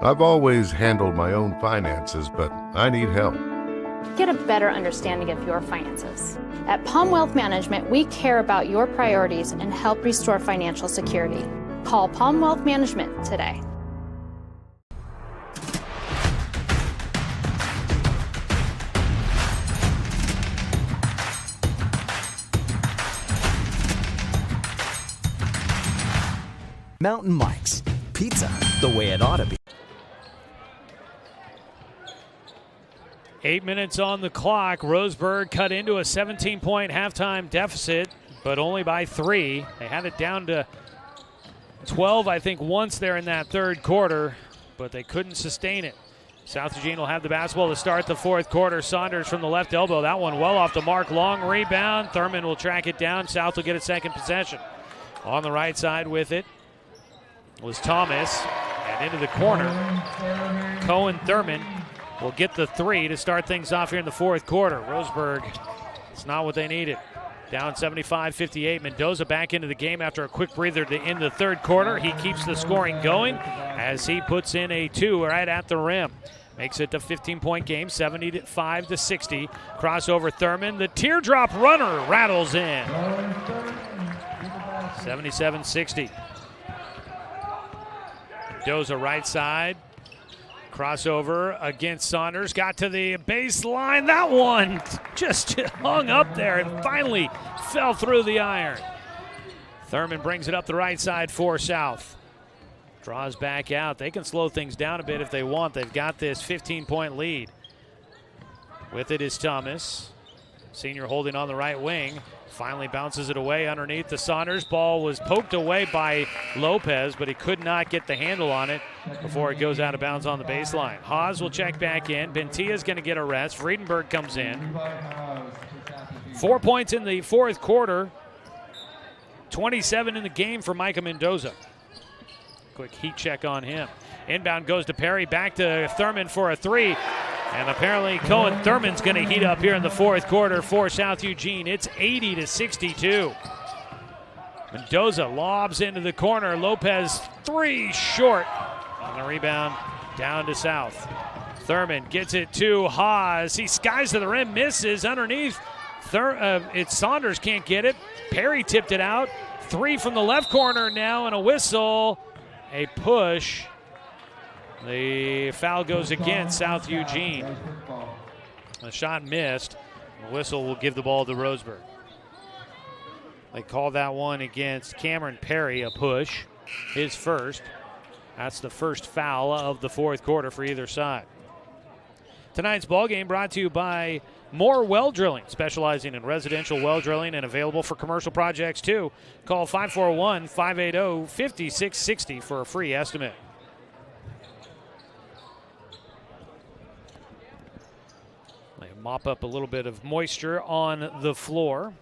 I've always handled my own finances, but I need help. Get a better understanding of your finances. At Palm Wealth Management, we care about your priorities and help restore financial security. Call Palm Wealth Management today. Mountain Mike's, pizza the way it ought to be. 8 minutes on the clock. Roseburg cut into a 17-point halftime deficit, but only by 3. They had it down to 12, I think, once there in that third quarter, but they couldn't sustain it. South Eugene will have the basketball to start the fourth quarter. Saunders from the left elbow. That one well off the mark. Long rebound. Thurman will track it down. South will get a second possession. On the right side with it was Thomas. And into the corner, Cohen Thurman will get the 3 to start things off here in the fourth quarter. Roseburg, it's not what they needed. Down 75-58. Mendoza back into the game after a quick breather to end the third quarter. He keeps the scoring going as he puts in a 2 right at the rim. Makes it a 15-point game, 75-60. Crossover Thurman. The teardrop runner rattles in. 77-60. Mendoza right side. Crossover against Saunders. Got to the baseline. That one just hung up there and finally fell through the iron. Thurman brings it up the right side for South. Draws back out. They can slow things down a bit if they want. They've got this 15-point lead. With it is Thomas. Senior holding on the right wing. Finally bounces it away underneath the Saunders. Ball was poked away by Lopez, but he could not get the handle on it before it goes out of bounds on the baseline. Haas will check back in. Bentia's going to get a rest. Friedenberg comes in. 4 points in the fourth quarter. 27 in the game for Micah Mendoza. Quick heat check on him. Inbound goes to Perry. Back to Thurman for a 3. And apparently Cohen Thurman's going to heat up here in the fourth quarter for South Eugene. It's 80-62. Mendoza lobs into the corner. Lopez 3 short. On the rebound, down to South. Thurman gets it to Haas. He skies to the rim, misses underneath. It's Saunders can't get it. Perry tipped it out. 3 from the left corner now, and a whistle. A push. The foul goes against South Eugene. The shot missed. The whistle will give the ball to Roseburg. They call that one against Cameron Perry, a push. His first. That's the first foul of the fourth quarter for either side. Tonight's ball game brought to you by More Well Drilling, specializing in residential well drilling and available for commercial projects too. Call 541-580-5660 for a free estimate. They mop up a little bit of moisture on the floor.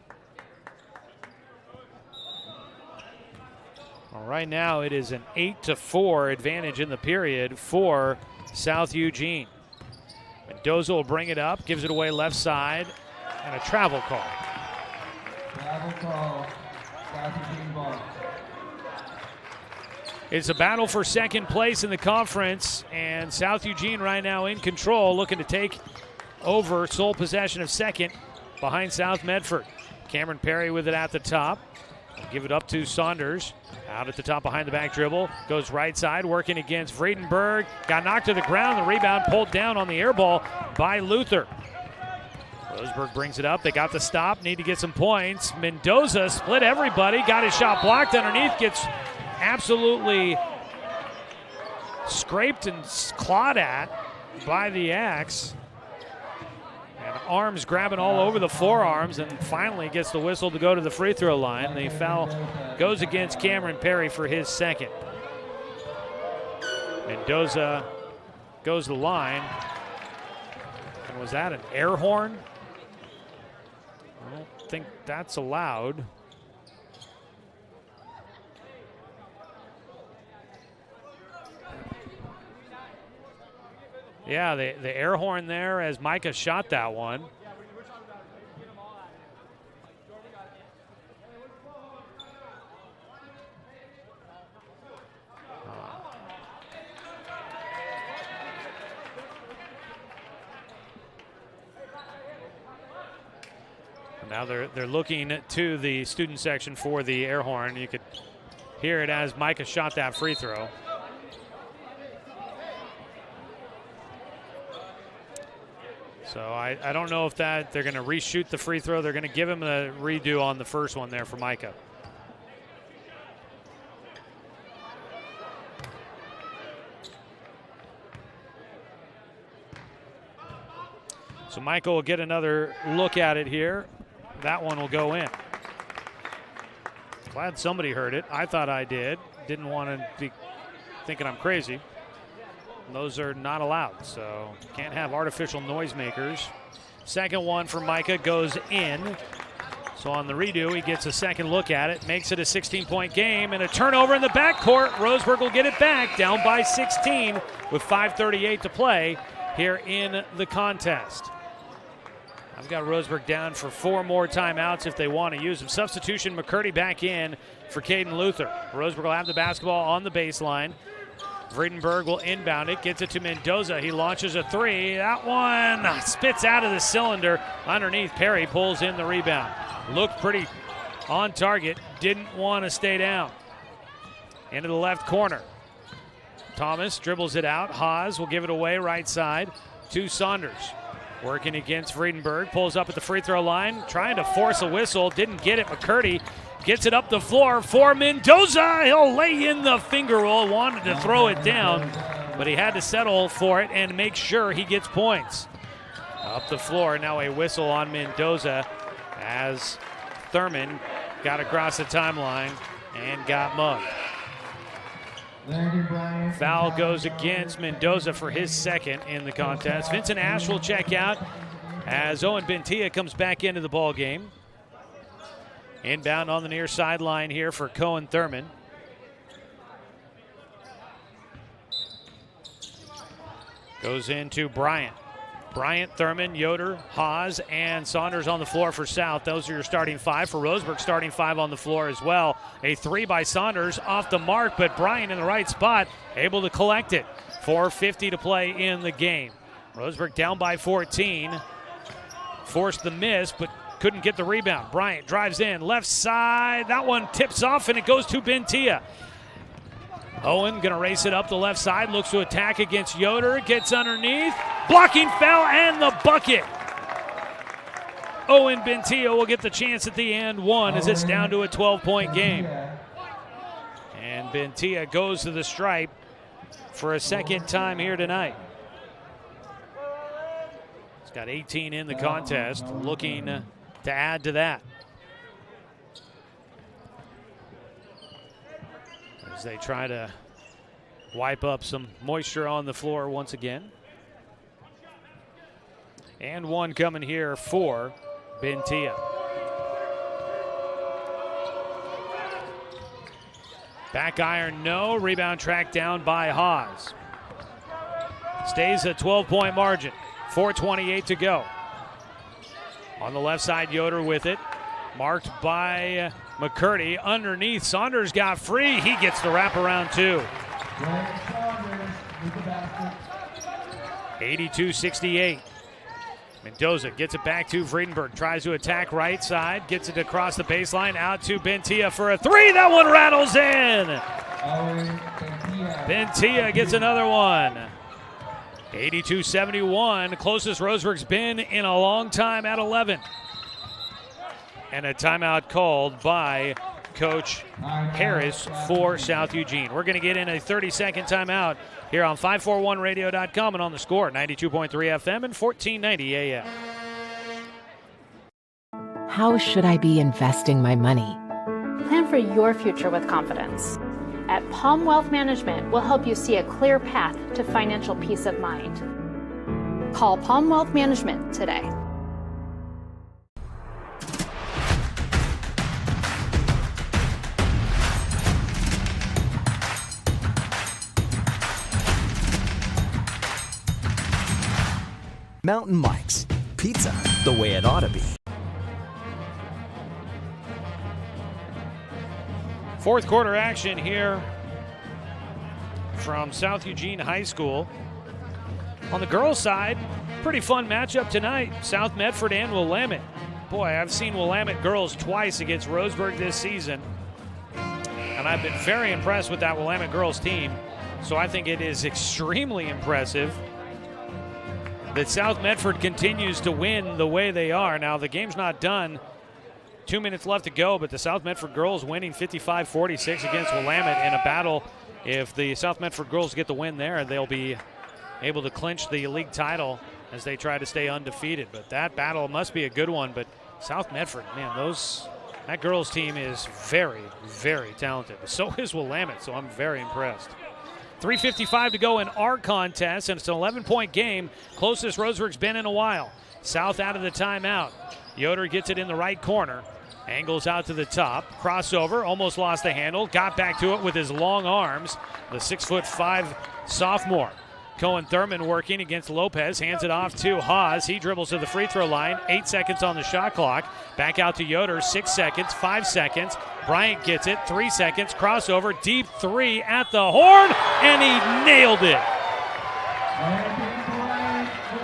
Well, right now it is an 8-4 advantage in the period for South Eugene. Mendoza will bring it up, gives it away left side, and a travel call. Travel call, South Eugene ball. It's a battle for second place in the conference, and South Eugene right now in control, looking to take over sole possession of second behind South Medford. Cameron Perry with it at the top. Give it up to Saunders. Out at the top behind the back dribble. Goes right side, working against Friedenberg. Got knocked to the ground. The rebound pulled down on the air ball by Luther. Roseburg brings it up. They got the stop. Need to get some points. Mendoza split everybody. Got his shot blocked underneath. Gets absolutely scraped and clawed at by the axe. And arms grabbing all over the forearms, and finally gets the whistle to go to the free throw line. The foul goes against Cameron Perry for his second. Mendoza goes the line. And was that an air horn? I don't think that's allowed. Yeah, the air horn there as Micah shot that one. Now they're looking to the student section for the air horn. You could hear it as Micah shot that free throw. So I don't know if that they're going to reshoot the free throw. They're going to give him a redo on the first one there for Micah. So Micah will get another look at it here. That one will go in. Glad somebody heard it. I thought I did. Didn't want to be thinking I'm crazy. Those are not allowed, so can't have artificial noisemakers. Second one for Micah goes in. So on the redo, he gets a second look at it, makes it a 16-point game, and a turnover in the backcourt. Roseburg will get it back, down by 16 with 5:38 to play here in the contest. I've got Roseburg down for 4 more timeouts if they want to use them. Substitution, McCurdy back in for Caden Luther. Roseburg will have the basketball on the baseline. Vredenberg will inbound it, gets it to Mendoza. He launches a three. That one spits out of the cylinder underneath. Perry pulls in the rebound. Looked pretty on target, didn't want to stay down. Into the left corner. Thomas dribbles it out. Haas will give it away right side to Saunders. Working against Vredenberg, pulls up at the free throw line, trying to force a whistle, didn't get it. McCurdy gets it up the floor for Mendoza. He'll lay in the finger roll, wanted to throw it down, but he had to settle for it and make sure he gets points. Up the floor, now a whistle on Mendoza as Thurman got across the timeline and got mugged. Foul goes against Mendoza for his second in the contest. Vincent Ash will check out as Owen Bentia comes back into the ball game. Inbound on the near sideline here for Cohen Thurman. Goes into Bryant. Bryant, Thurman, Yoder, Haas, and Saunders on the floor for South. Those are your starting 5. For Roseburg, starting 5 on the floor as well. A 3 by Saunders off the mark, but Bryant in the right spot, able to collect it. 4:50 to play in the game. Roseburg down by 14. Forced the miss, but couldn't get the rebound. Bryant drives in, left side. That one tips off, and it goes to Bentia. Owen going to race it up the left side, looks to attack against Yoder, gets underneath, blocking foul, and the bucket. Owen Bentia will get the chance at the end one as it's down to a 12-point game. And Bentia goes to the stripe for a second time here tonight. He's got 18 in the contest, looking to add to that. As they try to wipe up some moisture on the floor once again. And one coming here for Bentia. Back iron, no. Rebound tracked down by Haas. Stays a 12-point margin. 4:28 to go. On the left side, Yoder with it. Marked by McCurdy. Underneath, Saunders got free. He gets the wraparound too. 82-68. Mendoza gets it back to Vredenberg. Tries to attack right side. Gets it across the baseline. Out to Bentia for a 3. That one rattles in. Bentia gets another one. 82-71. Closest Roseburg's been in a long time at 11. And a timeout called by Coach Harris for South Eugene. We're going to get in a 30-second timeout here on 541radio.com and on the Score, 92.3 FM and 1490 AM. How should I be investing my money? Plan for your future with confidence. at Palm Wealth Management will help you see a clear path to financial peace of mind. Call Palm Wealth Management today. Mountain Mike's, pizza the way it ought to be. Fourth quarter action here from South Eugene High School. On the girls' side, pretty fun matchup tonight. South Medford and Willamette. Boy, I've seen Willamette girls twice against Roseburg this season, and I've been very impressed with that Willamette girls team. So I think it is extremely impressive that South Medford continues to win the way they are. Now, the game's not done. 2 minutes left to go, but the South Medford girls winning 55-46 against Willamette in a battle. If the South Medford girls get the win there, they'll be able to clinch the league title as they try to stay undefeated. But that battle must be a good one. But South Medford, man, that girls team is very, very talented. So is Willamette, so I'm very impressed. 3:55 to go in our contest, and it's an 11-point game. Closest Roseburg's been in a while. South out of the timeout. Yoder gets it in the right corner. Angles out to the top. Crossover, almost lost the handle. Got back to it with his long arms. The 6'5" sophomore. Cohen Thurman working against Lopez. Hands it off to Haas. He dribbles to the free throw line. 8 seconds on the shot clock. Back out to Yoder. 6 seconds. 5 seconds. Bryant gets it. 3 seconds. Crossover. Deep three at the horn. And he nailed it.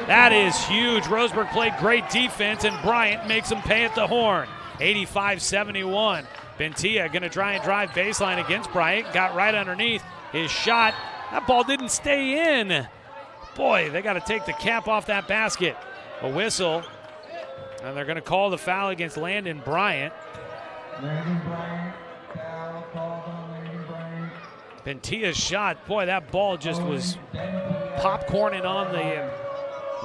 That is huge. Roseburg played great defense, and Bryant makes them pay at the horn. 85-71. Bentia going to try and drive baseline against Bryant. Got right underneath his shot. That ball didn't stay in. Boy, they got to take the cap off that basket. A whistle, and they're going to call the foul against Landon Bryant. Landon Bryant, foul called on Landon Bryant. Bentia's shot, boy, that ball just was popcorning on the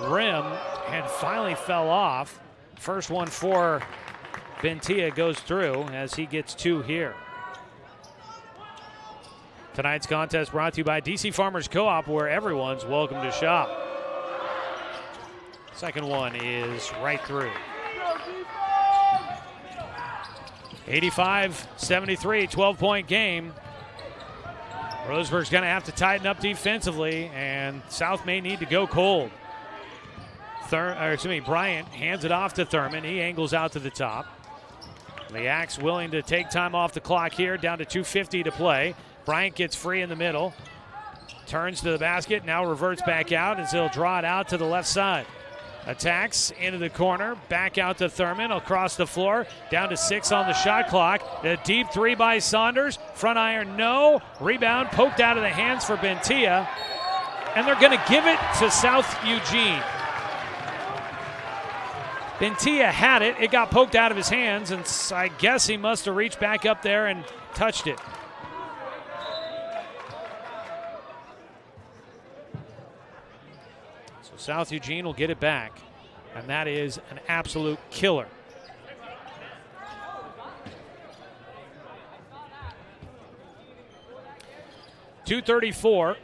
rim and finally fell off. First one for Bentia goes through as he gets 2 here. Tonight's contest brought to you by DC Farmers Co-op, where everyone's welcome to shop. Second one is right through. 85-73, 12-point game. Roseburg's going to have to tighten up defensively, and South may need to go cold. Bryant hands it off to Thurman. He angles out to the top. Liak's willing to take time off the clock here, down to 2:50 to play. Bryant gets free in the middle. Turns to the basket, now reverts back out as he'll draw it out to the left side. Attacks into the corner, back out to Thurman, across the floor, down to 6 on the shot clock. The deep three by Saunders, front iron no. Rebound poked out of the hands for Bentia, and they're going to give it to South Eugene. Bentia had it. It got poked out of his hands, and I guess he must have reached back up there and touched it. So South Eugene will get it back, and that is an absolute killer. .234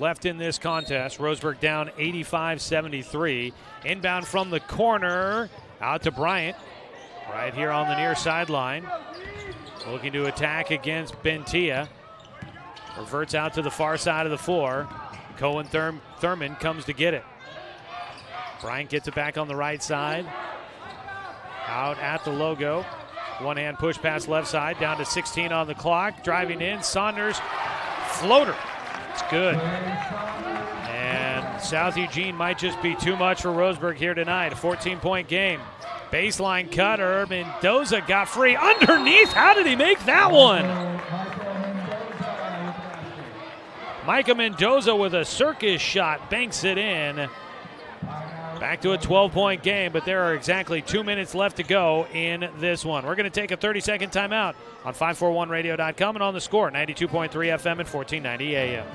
left in this contest. Roseburg down 85-73. Inbound from the corner, out to Bryant, right here on the near sideline. Looking to attack against Bentia. Reverts out to the far side of the floor. Cohen Thurman comes to get it. Bryant gets it back on the right side. Out at the logo. One hand push pass left side, down to 16 on the clock. Driving in, Saunders, floater. It's good. And South Eugene might just be too much for Roseburg here tonight. A 14-point game. Baseline cutter. Mendoza got free underneath. How did he make that one? Micah Mendoza with a circus shot banks it in. Back to a 12-point game, but there are exactly 2 minutes left to go in this one. We're going to take a 30-second timeout on 541radio.com and on the Score, 92.3 FM and 1490 AM.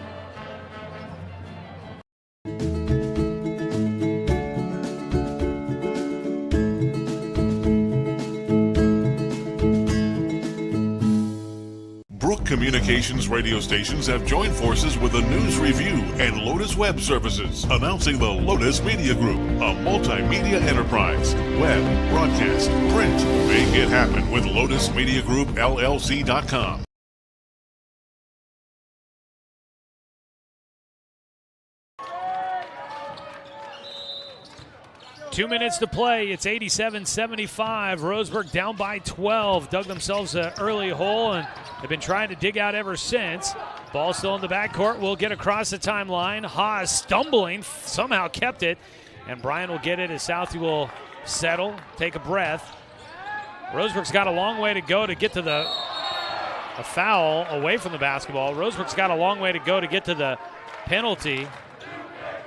Communications radio stations have joined forces with the News Review and Lotus Web Services, announcing the Lotus Media Group, a multimedia enterprise. Web, broadcast, print. Make it happen with Lotus Media Group, LLC.com. Two minutes to play. It's 87-75. Roseburg down by 12. Dug themselves an early hole, and they've been trying to dig out ever since. Ball still in the backcourt. Will get across the timeline. Haas stumbling, somehow kept it, and Bryant will get it as Southie will settle, take a breath. Roseburg's got a long way to go to get to a foul away from the basketball. Roseburg's got a long way to go to get to the penalty,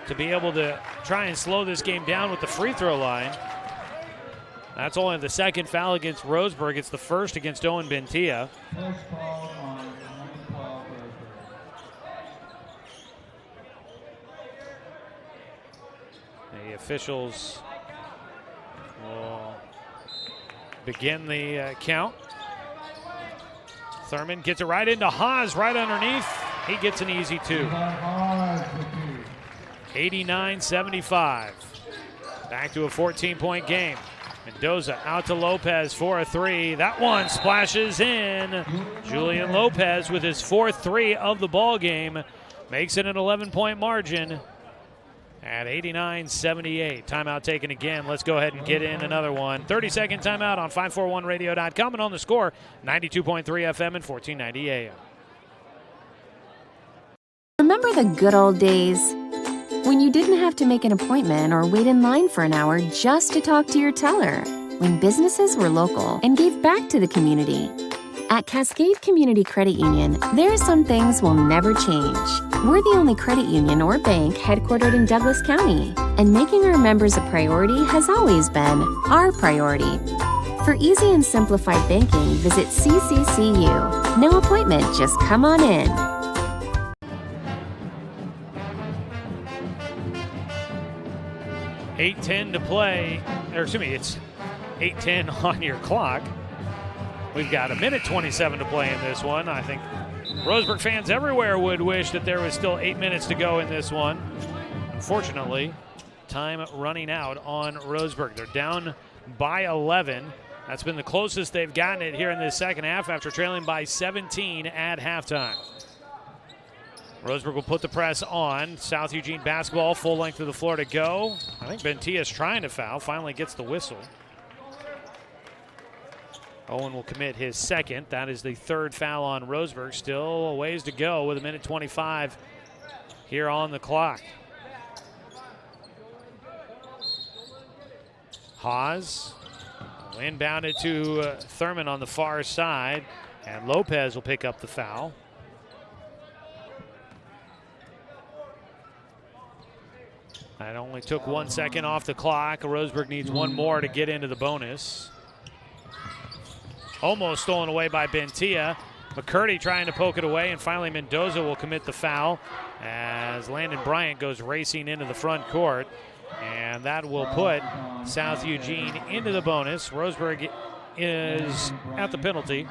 to be able to try and slow this game down with the free throw line. That's only the second foul against Roseburg. It's the first against Owen Bentia. The officials will begin the count. Thurman gets it right into Haas, right underneath. He gets an easy two. 89-75. Back to a 14-point game. Mendoza out to Lopez for a three. That one splashes in. Julian Lopez with his fourth three of the ball game makes it an 11-point margin at 89-78. Timeout taken again. Let's go ahead and get in another one. 30-second timeout on 541radio.com and on the score, 92.3 FM and 1490 AM. Remember the good old days? When you didn't have to make an appointment or wait in line for an hour just to talk to your teller. When businesses were local and gave back to the community. At Cascade Community Credit Union, there are some things will never change. We're the only credit union or bank headquartered in Douglas County, and making our members a priority has always been our priority. For easy and simplified banking, visit CCCU. No appointment, just come on in. $8:10 to play, or excuse me, it's 8:10 on your clock. We've got a minute 27 to play in this one. I think Roseburg fans everywhere would wish that there was still 8 minutes to go in this one. Unfortunately, time running out on Roseburg. They're down by 11. That's been the closest they've gotten it here in this second half after trailing by 17 at halftime. Roseburg will put the press on. South Eugene basketball, full length of the floor to go. I think Bentia's trying to foul, finally gets the whistle. Owen will commit his second. That is the third foul on Roseburg. Still a ways to go with a minute 25 here on the clock. Haas inbounded to Thurman on the far side, and Lopez will pick up the foul. That only took 1 second off the clock. Roseburg needs one more to get into the bonus. Almost stolen away by Bentia. McCurdy trying to poke it away, and finally Mendoza will commit the foul as Landon Bryant goes racing into the front court. And that will put South Eugene into the bonus. Roseburg is at the penalty.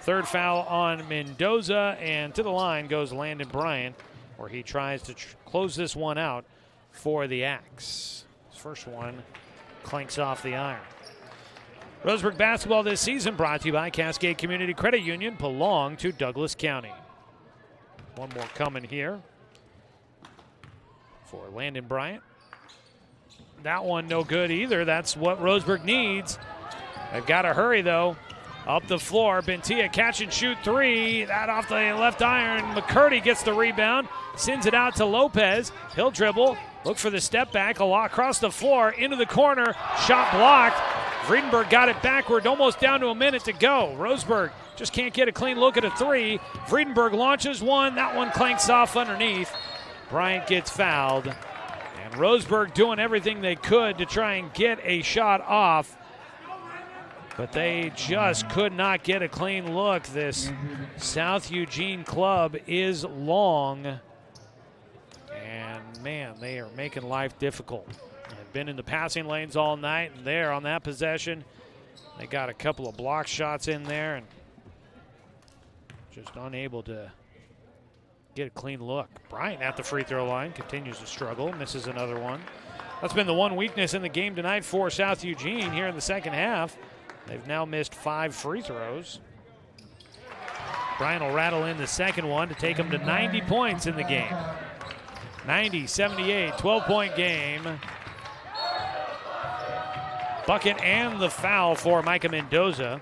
Third foul on Mendoza, and to the line goes Landon Bryant, where he tries to close this one out for the Axe. His first one clanks off the iron. Roseburg basketball this season brought to you by Cascade Community Credit Union, belong to Douglas County. One more coming here for Landon Bryant. That one no good either. That's what Roseburg needs. They've got to hurry though. Up the floor, Bentia catch and shoot three. That off the left iron. McCurdy gets the rebound, sends it out to Lopez. He'll dribble, look for the step back, across the floor, into the corner, shot blocked. Friedenberg got it backward, almost down to a minute to go. Roseburg just can't get a clean look at a three. Friedenberg launches one, that one clanks off underneath. Bryant gets fouled, and Roseburg doing everything they could to try and get a shot off, but they just could not get a clean look. This South Eugene club is long, and man, they are making life difficult. They've been in the passing lanes all night, and there on that possession, they got a couple of block shots in there and just unable to get a clean look. Bryant at the free throw line continues to struggle, misses another one. That's been the one weakness in the game tonight for South Eugene here in the second half. They've now missed 5 free throws. Bryant will rattle in the second one to take them to 90 points in the game. 90-78, 12-point game. Bucket and the foul for Micah Mendoza.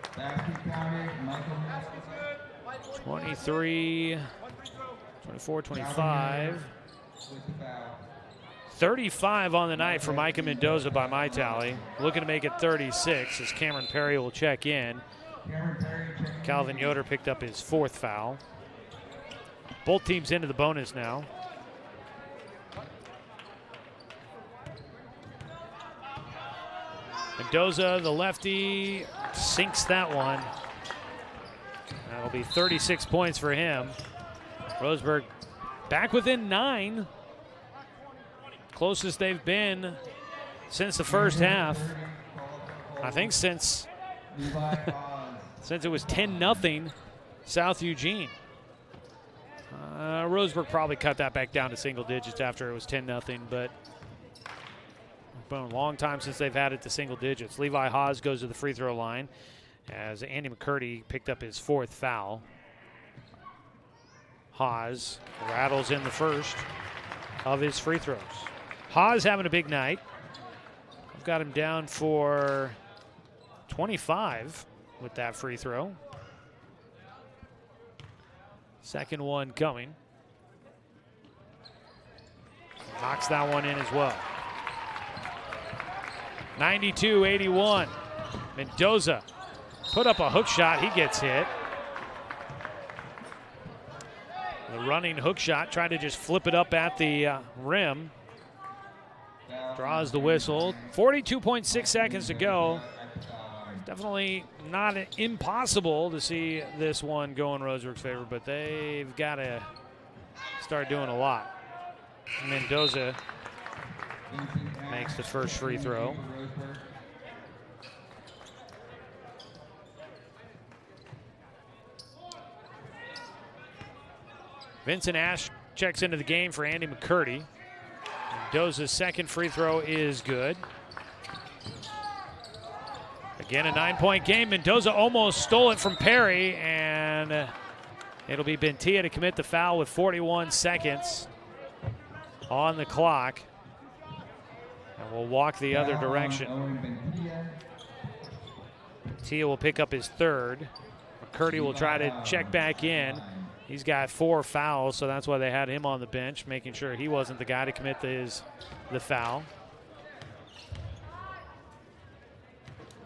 23, 24, 25. 35 on the night for Micah Mendoza by my tally. Looking to make it 36 as Cameron Perry will check in. Calvin Yoder picked up his 4th foul. Both teams into the bonus now. Mendoza, the lefty, sinks that one. That'll be 36 points for him. Roseburg back within 9. Closest they've been since the first half. I think since it was 10-0 South Eugene. Roseburg probably cut that back down to single digits after it was 10-0, but it's been a long time since they've had it to single digits. Levi Haas goes to the free throw line as Andy McCurdy picked up his 4th foul. Haas rattles in the first of his free throws. Haas having a big night. I've got him down for 25 with that free throw. Second one coming. Knocks that one in as well. 92-81. Mendoza put up a hook shot. He gets hit. The running hook shot, trying to just flip it up at the rim. Draws the whistle. 42.6 seconds to go. Definitely not impossible to see this one go in Roseburg's favor, but they've got to start doing a lot. Mendoza makes the first free throw. Vincent Ash checks into the game for Andy McCurdy. Mendoza's second free throw is good. Again, a 9-point game. Mendoza almost stole it from Perry, and it'll be Bentia to commit the foul with 41 seconds on the clock. And we'll walk the other direction. Bentia will pick up his 3rd. McCurdy will try to check back in. He's got 4 fouls, so that's why they had him on the bench, making sure he wasn't the guy to commit the foul.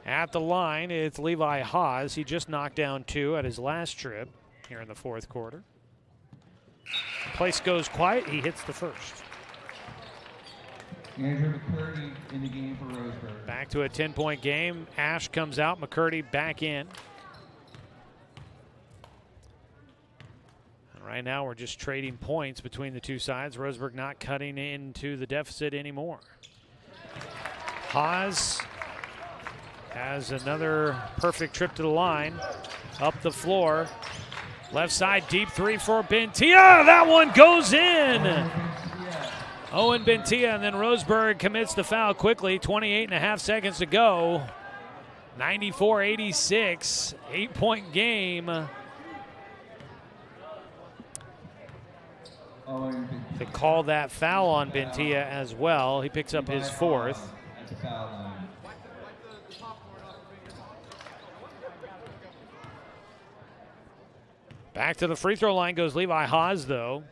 At the line, it's Levi Haas. He just knocked down 2 at his last trip here in the 4th quarter. The place goes quiet. He hits the first. Andrew McCurdy in the game for Roseburg. Back to a 10-point game. Ash comes out. McCurdy back in. And right now we're just trading points between the two sides. Roseburg not cutting into the deficit anymore. Haas has another perfect trip to the line. Up the floor. Left side, deep 3 for Bentia. That one goes in. Owen Bentia, and then Roseburg commits the foul quickly. 28.5 seconds to go. 94-86, 8-point game. They call that foul on Bentia as well. He picks up his 4th. Back to the free throw line goes Levi Haas, though.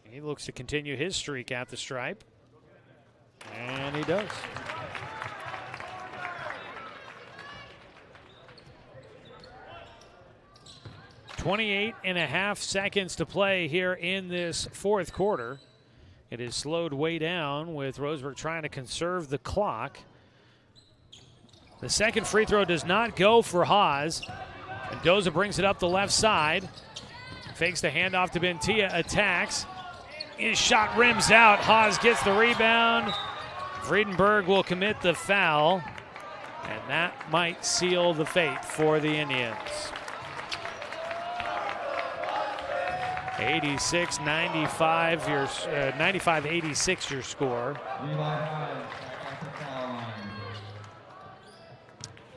He looks to continue his streak at the stripe. And he does. .28.5 seconds to play here in this 4th quarter. It is slowed way down with Roseburg trying to conserve the clock. The second free throw does not go for Haas. Mendoza brings it up the left side. Fakes the handoff to Bentia, attacks. His shot rims out. Haas gets the rebound. Friedenberg will commit the foul. And that might seal the fate for the Indians. 86-95, 95-86 your score.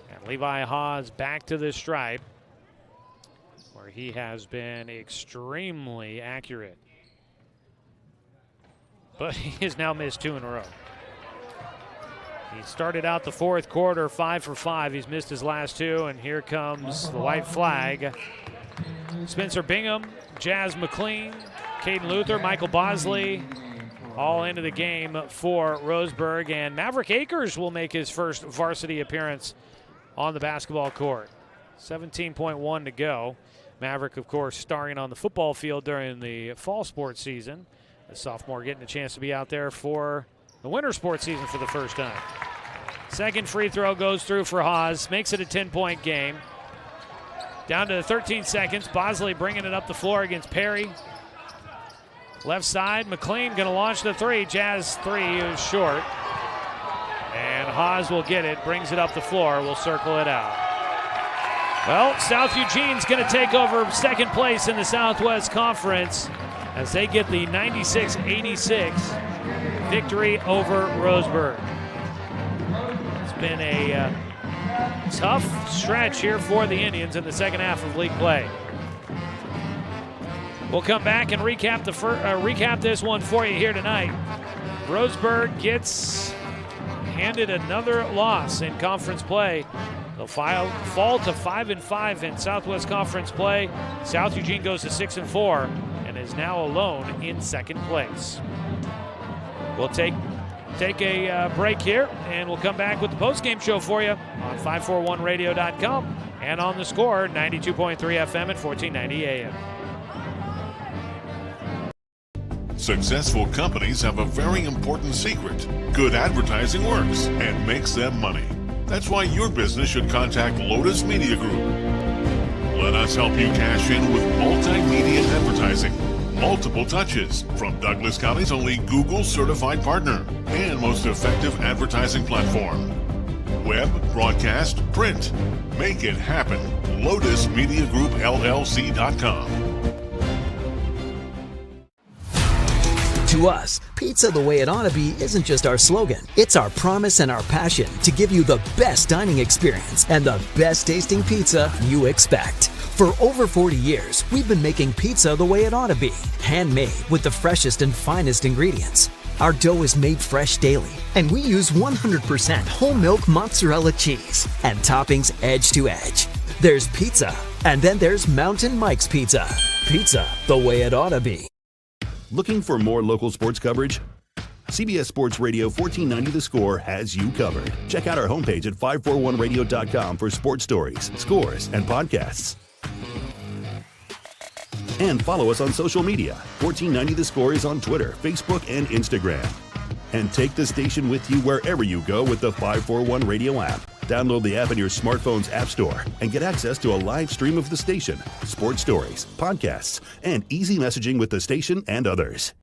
And Levi Haas back to the stripe, where he has been extremely accurate. But he has now missed 2 in a row. He started out the fourth quarter 5 for 5. He's missed his last 2, and here comes the white flag. Spencer Bingham, Jazz McLean, Caden Luther, Michael Bosley, all into the game for Roseburg. And Maverick Akers will make his first varsity appearance on the basketball court. 17.1 to go. Maverick, of course, starring on the football field during the fall sports season. The sophomore getting a chance to be out there for the winter sports season for the first time. Second free throw goes through for Haas, makes it a 10-point game. Down to 13 seconds. Bosley bringing it up the floor against Perry. Left side, McLean going to launch the 3. Jazz 3 is short. And Haas will get it, brings it up the floor. We'll circle it out. Well, South Eugene's going to take over second place in the Southwest Conference as they get the 96-86 victory over Roseburg. It's been a tough stretch here for the Indians in the second half of league play. We'll come back and recap this one for you here tonight. Roseburg gets handed another loss in conference play. They'll fall to 5-5 in Southwest Conference play. South Eugene goes to 6-4 and is now alone in second place. We'll take a break here, and we'll come back with the postgame show for you on 541radio.com and on the Score, 92.3 FM and 1490 AM. Successful companies have a very important secret. Good advertising works and makes them money. That's why your business should contact Lotus Media Group. Let us help you cash in with multimedia advertising. Multiple touches from Douglas County's only Google certified partner and most effective advertising platform. Web, broadcast, print. Make it happen. LotusMediaGroupLLC.com. To us, pizza the way it ought to be isn't just our slogan. It's our promise and our passion to give you the best dining experience and the best tasting pizza you expect. For over 40 years, we've been making pizza the way it ought to be. Handmade with the freshest and finest ingredients. Our dough is made fresh daily, and we use 100% whole milk mozzarella cheese and toppings edge to edge. There's pizza, and then there's Mountain Mike's Pizza. Pizza the way it ought to be. Looking for more local sports coverage? CBS Sports Radio 1490 The Score has you covered. Check out our homepage at 541radio.com for sports stories, scores, and podcasts. And follow us on social media. 1490 The Score is on Twitter, Facebook, and Instagram. And take the station with you wherever you go with the 541 Radio app. Download the app in your smartphone's app store and get access to a live stream of the station, sports stories, podcasts, and easy messaging with the station and others.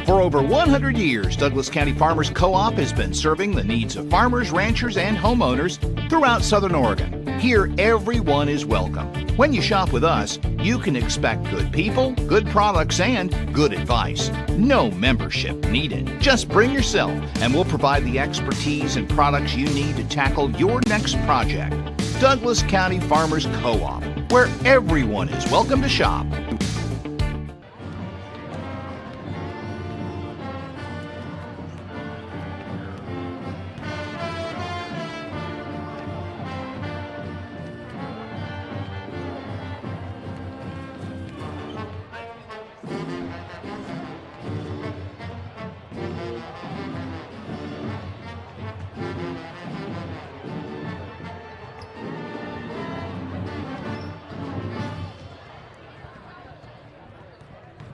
For over 100 years, Douglas County Farmers Co-op has been serving the needs of farmers, ranchers, and homeowners throughout Southern Oregon. Here, everyone is welcome. When you shop with us, you can expect good people, good products, and good advice. No membership needed. Just bring yourself, and we'll provide the expertise and products you need to tackle your next project. Douglas County Farmers Co-op, where everyone is welcome to shop.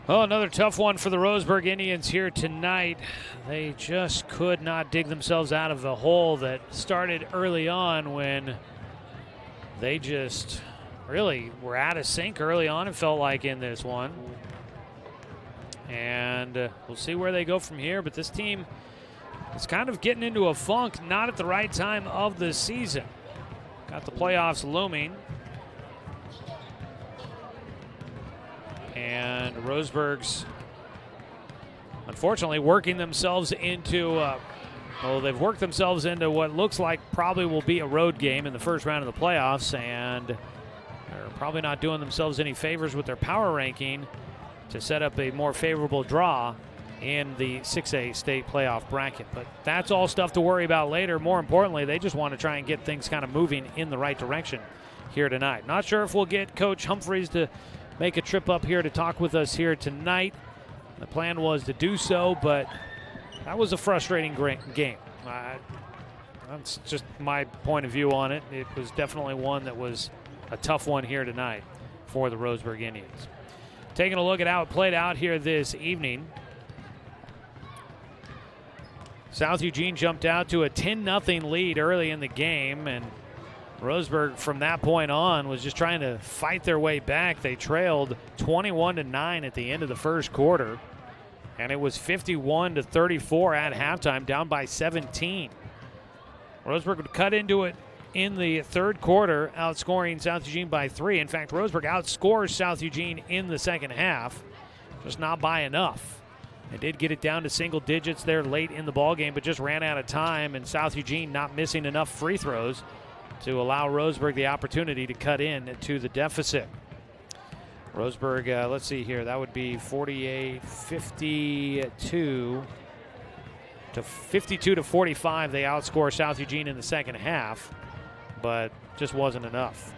Well, another tough one for the Roseburg Indians here tonight. They just could not dig themselves out of the hole that started early on when they just really were out of sync early on, it felt like, in this one. And we'll see where they go from here, but this team is kind of getting into a funk, not at the right time of the season. Got the playoffs looming. And Roseburg's unfortunately working themselves into, they've worked themselves into what looks like probably will be a road game in the first round of the playoffs, and they're probably not doing themselves any favors with their power ranking to set up a more favorable draw in the 6A state playoff bracket. But that's all stuff to worry about later. More importantly, they just want to try and get things kind of moving in the right direction here tonight. Not sure if we'll get Coach Humphreys to make a trip up here to talk with us here tonight. The plan was to do so, but that was a frustrating game. That's just my point of view on it. It was definitely one that was a tough one here tonight for the Roseburg Indians. Taking a look at how it played out here this evening. South Eugene jumped out to a 10-0 lead early in the game, and Roseburg from that point on was just trying to fight their way back. They trailed 21-9 at the end of the first quarter, and it was 51-34 at halftime, down by 17. Roseburg would cut into it in the third quarter, outscoring South Eugene by 3. In fact, Roseburg outscores South Eugene in the second half, just not by enough. They did get it down to single digits there late in the ballgame, but just ran out of time, and South Eugene not missing enough free throws to allow Roseburg the opportunity to cut in to the deficit. Roseburg, let's see here, that would be 52 to 45. They outscore South Eugene in the second half, but just wasn't enough.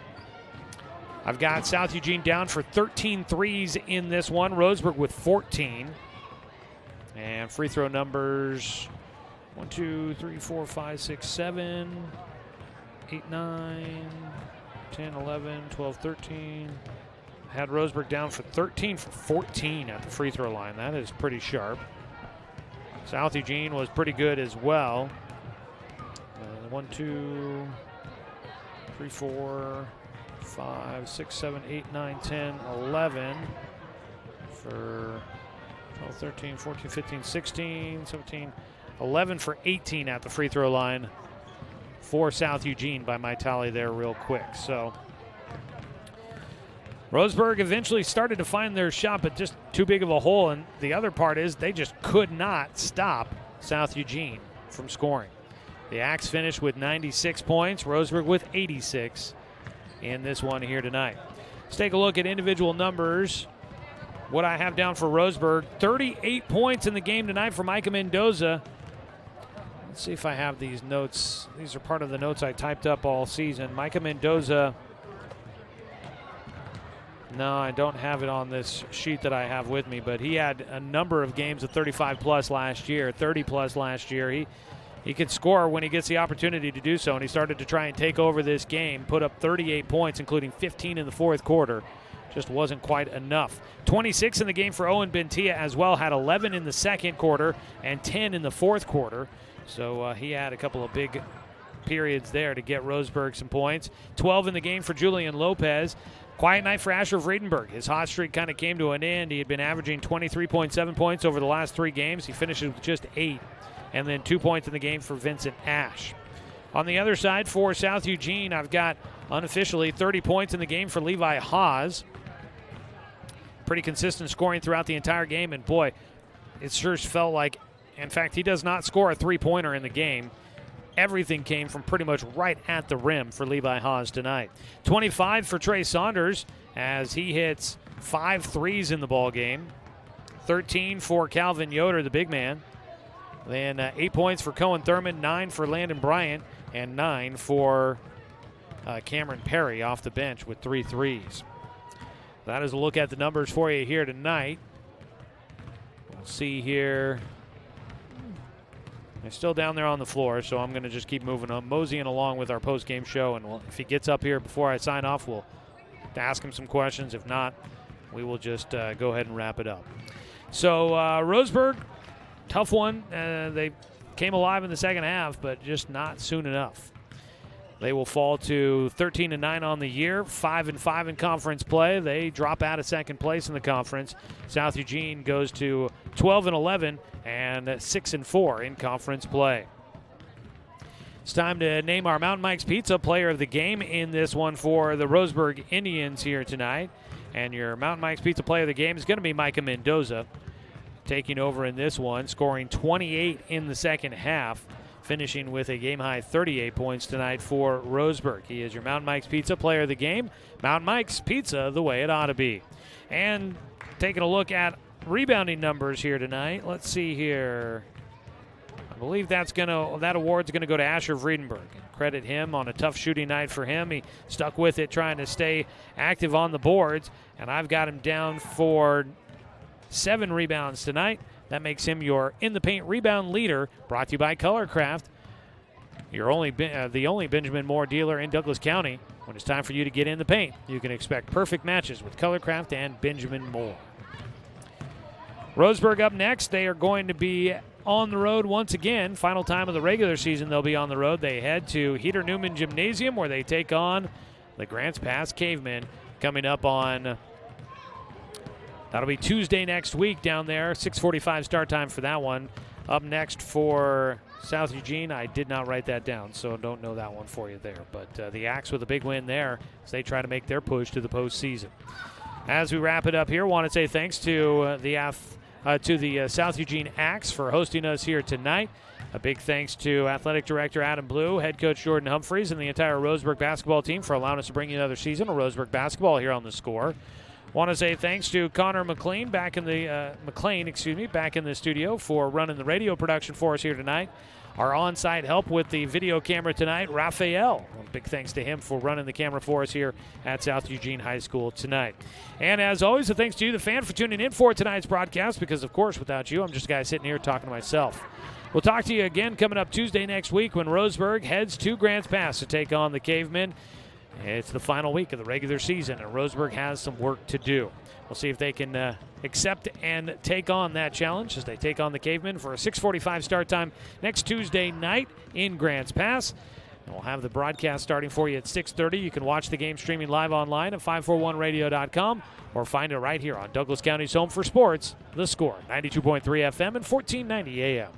I've got South Eugene down for 13 threes in this one. Roseburg with 14. And free throw numbers 1, 2, 3, 4, 5, 6, 7, 8, 9, 10, 11, 12, 13. Had Roseburg down for 13 for 14 at the free throw line. That is pretty sharp. South Eugene was pretty good as well. 1, 2, 3, 4, 5, 6, 7, 8, 9, 10, 11 for 12, 13, 14, 15, 16, 17, 11 for 18 at the free throw line for South Eugene by my tally there real quick. So Roseburg eventually started to find their shot, but just too big of a hole. And the other part is they just could not stop South Eugene from scoring. The Axe finished with 96 points, Roseburg with 86 in this one here tonight. Let's take a look at individual numbers. What I have down for Roseburg, 38 points in the game tonight for Micah Mendoza. Let's see if I have these notes. These are part of the notes I typed up all season. Micah Mendoza. No, I don't have it on this sheet that I have with me, but he had a number of games of 35 plus last year, 30 plus last year. He can score when he gets the opportunity to do so, and he started to try and take over this game, put up 38 points, including 15 in the fourth quarter. Just wasn't quite enough. 26 in the game for Owen Bentia as well, had 11 in the second quarter and 10 in the fourth quarter. So he had a couple of big periods there to get Roseburg some points. 12 in the game for Julian Lopez. Quiet night for Asher Vredenberg. His hot streak kind of came to an end. He had been averaging 23.7 points over the last 3 games. He finishes with just 8. And then 2 points in the game for Vincent Ash. On the other side for South Eugene, I've got unofficially 30 points in the game for Levi Haas. Pretty consistent scoring throughout the entire game, and boy, it sure felt like, in fact, he does not score a three-pointer in the game. Everything came from pretty much right at the rim for Levi Haas tonight. 25 for Trey Saunders as he hits 5 threes in the ball game. 13 for Calvin Yoder, the big man. Then 8 points for Cohen Thurman, 9 for Landon Bryant, and 9 for Cameron Perry off the bench with 3 threes. That is a look at the numbers for you here tonight. We'll see here. They're still down there on the floor, so I'm going to just keep moving on, moseying along with our post-game show. And if he gets up here before I sign off, we'll ask him some questions. If not, we will just go ahead and wrap it up. So Roseburg, tough one. They came alive in the second half, but just not soon enough. They will fall to 13-9 on the year, 5-5 in conference play. They drop out of second place in the conference. South Eugene goes to 12-11 and 6-4 in conference play. It's time to name our Mountain Mike's Pizza player of the game in this one for the Roseburg Indians here tonight. And your Mountain Mike's Pizza player of the game is going to be Micah Mendoza, taking over in this one, scoring 28 in the second half, finishing with a game-high 38 points tonight for Roseburg. He is your Mountain Mike's Pizza player of the game. Mountain Mike's Pizza, the way it ought to be. And taking a look at rebounding numbers here tonight. Let's see here. I believe that award's going to go to Asher Vredenberg. Credit him on a tough shooting night for him. He stuck with it, trying to stay active on the boards, and I've got him down for 7 rebounds tonight. That makes him your in the paint rebound leader. Brought to you by Colorcraft, the only Benjamin Moore dealer in Douglas County. When it's time for you to get in the paint, you can expect perfect matches with Colorcraft and Benjamin Moore. Roseburg up next. They are going to be on the road once again. Final time of the regular season, they'll be on the road. They head to Heater Newman Gymnasium, where they take on the Grants Pass Cavemen, coming up on, that'll be Tuesday next week down there. 6:45 start time for that one. Up next for South Eugene, I did not write that down, so don't know that one for you there. But the Axe with a big win there as they try to make their push to the postseason. As we wrap it up here, want to say thanks to the South Eugene Axe for hosting us here tonight. A big thanks to Athletic Director Adam Blue, Head Coach Jordan Humphreys, and the entire Roseburg basketball team for allowing us to bring you another season of Roseburg basketball here on The Score. Want to say thanks to Connor McLean back in the studio for running the radio production for us here tonight. Our on-site help with the video camera tonight, Raphael. Big thanks to him for running the camera for us here at South Eugene High School tonight. And as always, a thanks to you, the fan, for tuning in for tonight's broadcast, because, of course, without you, I'm just a guy sitting here talking to myself. We'll talk to you again coming up Tuesday next week when Roseburg heads to Grants Pass to take on the Cavemen. It's the final week of the regular season, and Roseburg has some work to do. We'll see if they can accept and take on that challenge as they take on the Cavemen for a 6:45 start time next Tuesday night in Grants Pass. And we'll have the broadcast starting for you at 6:30. You can watch the game streaming live online at 541radio.com or find it right here on Douglas County's home for sports, The Score, 92.3 FM and 1490 AM.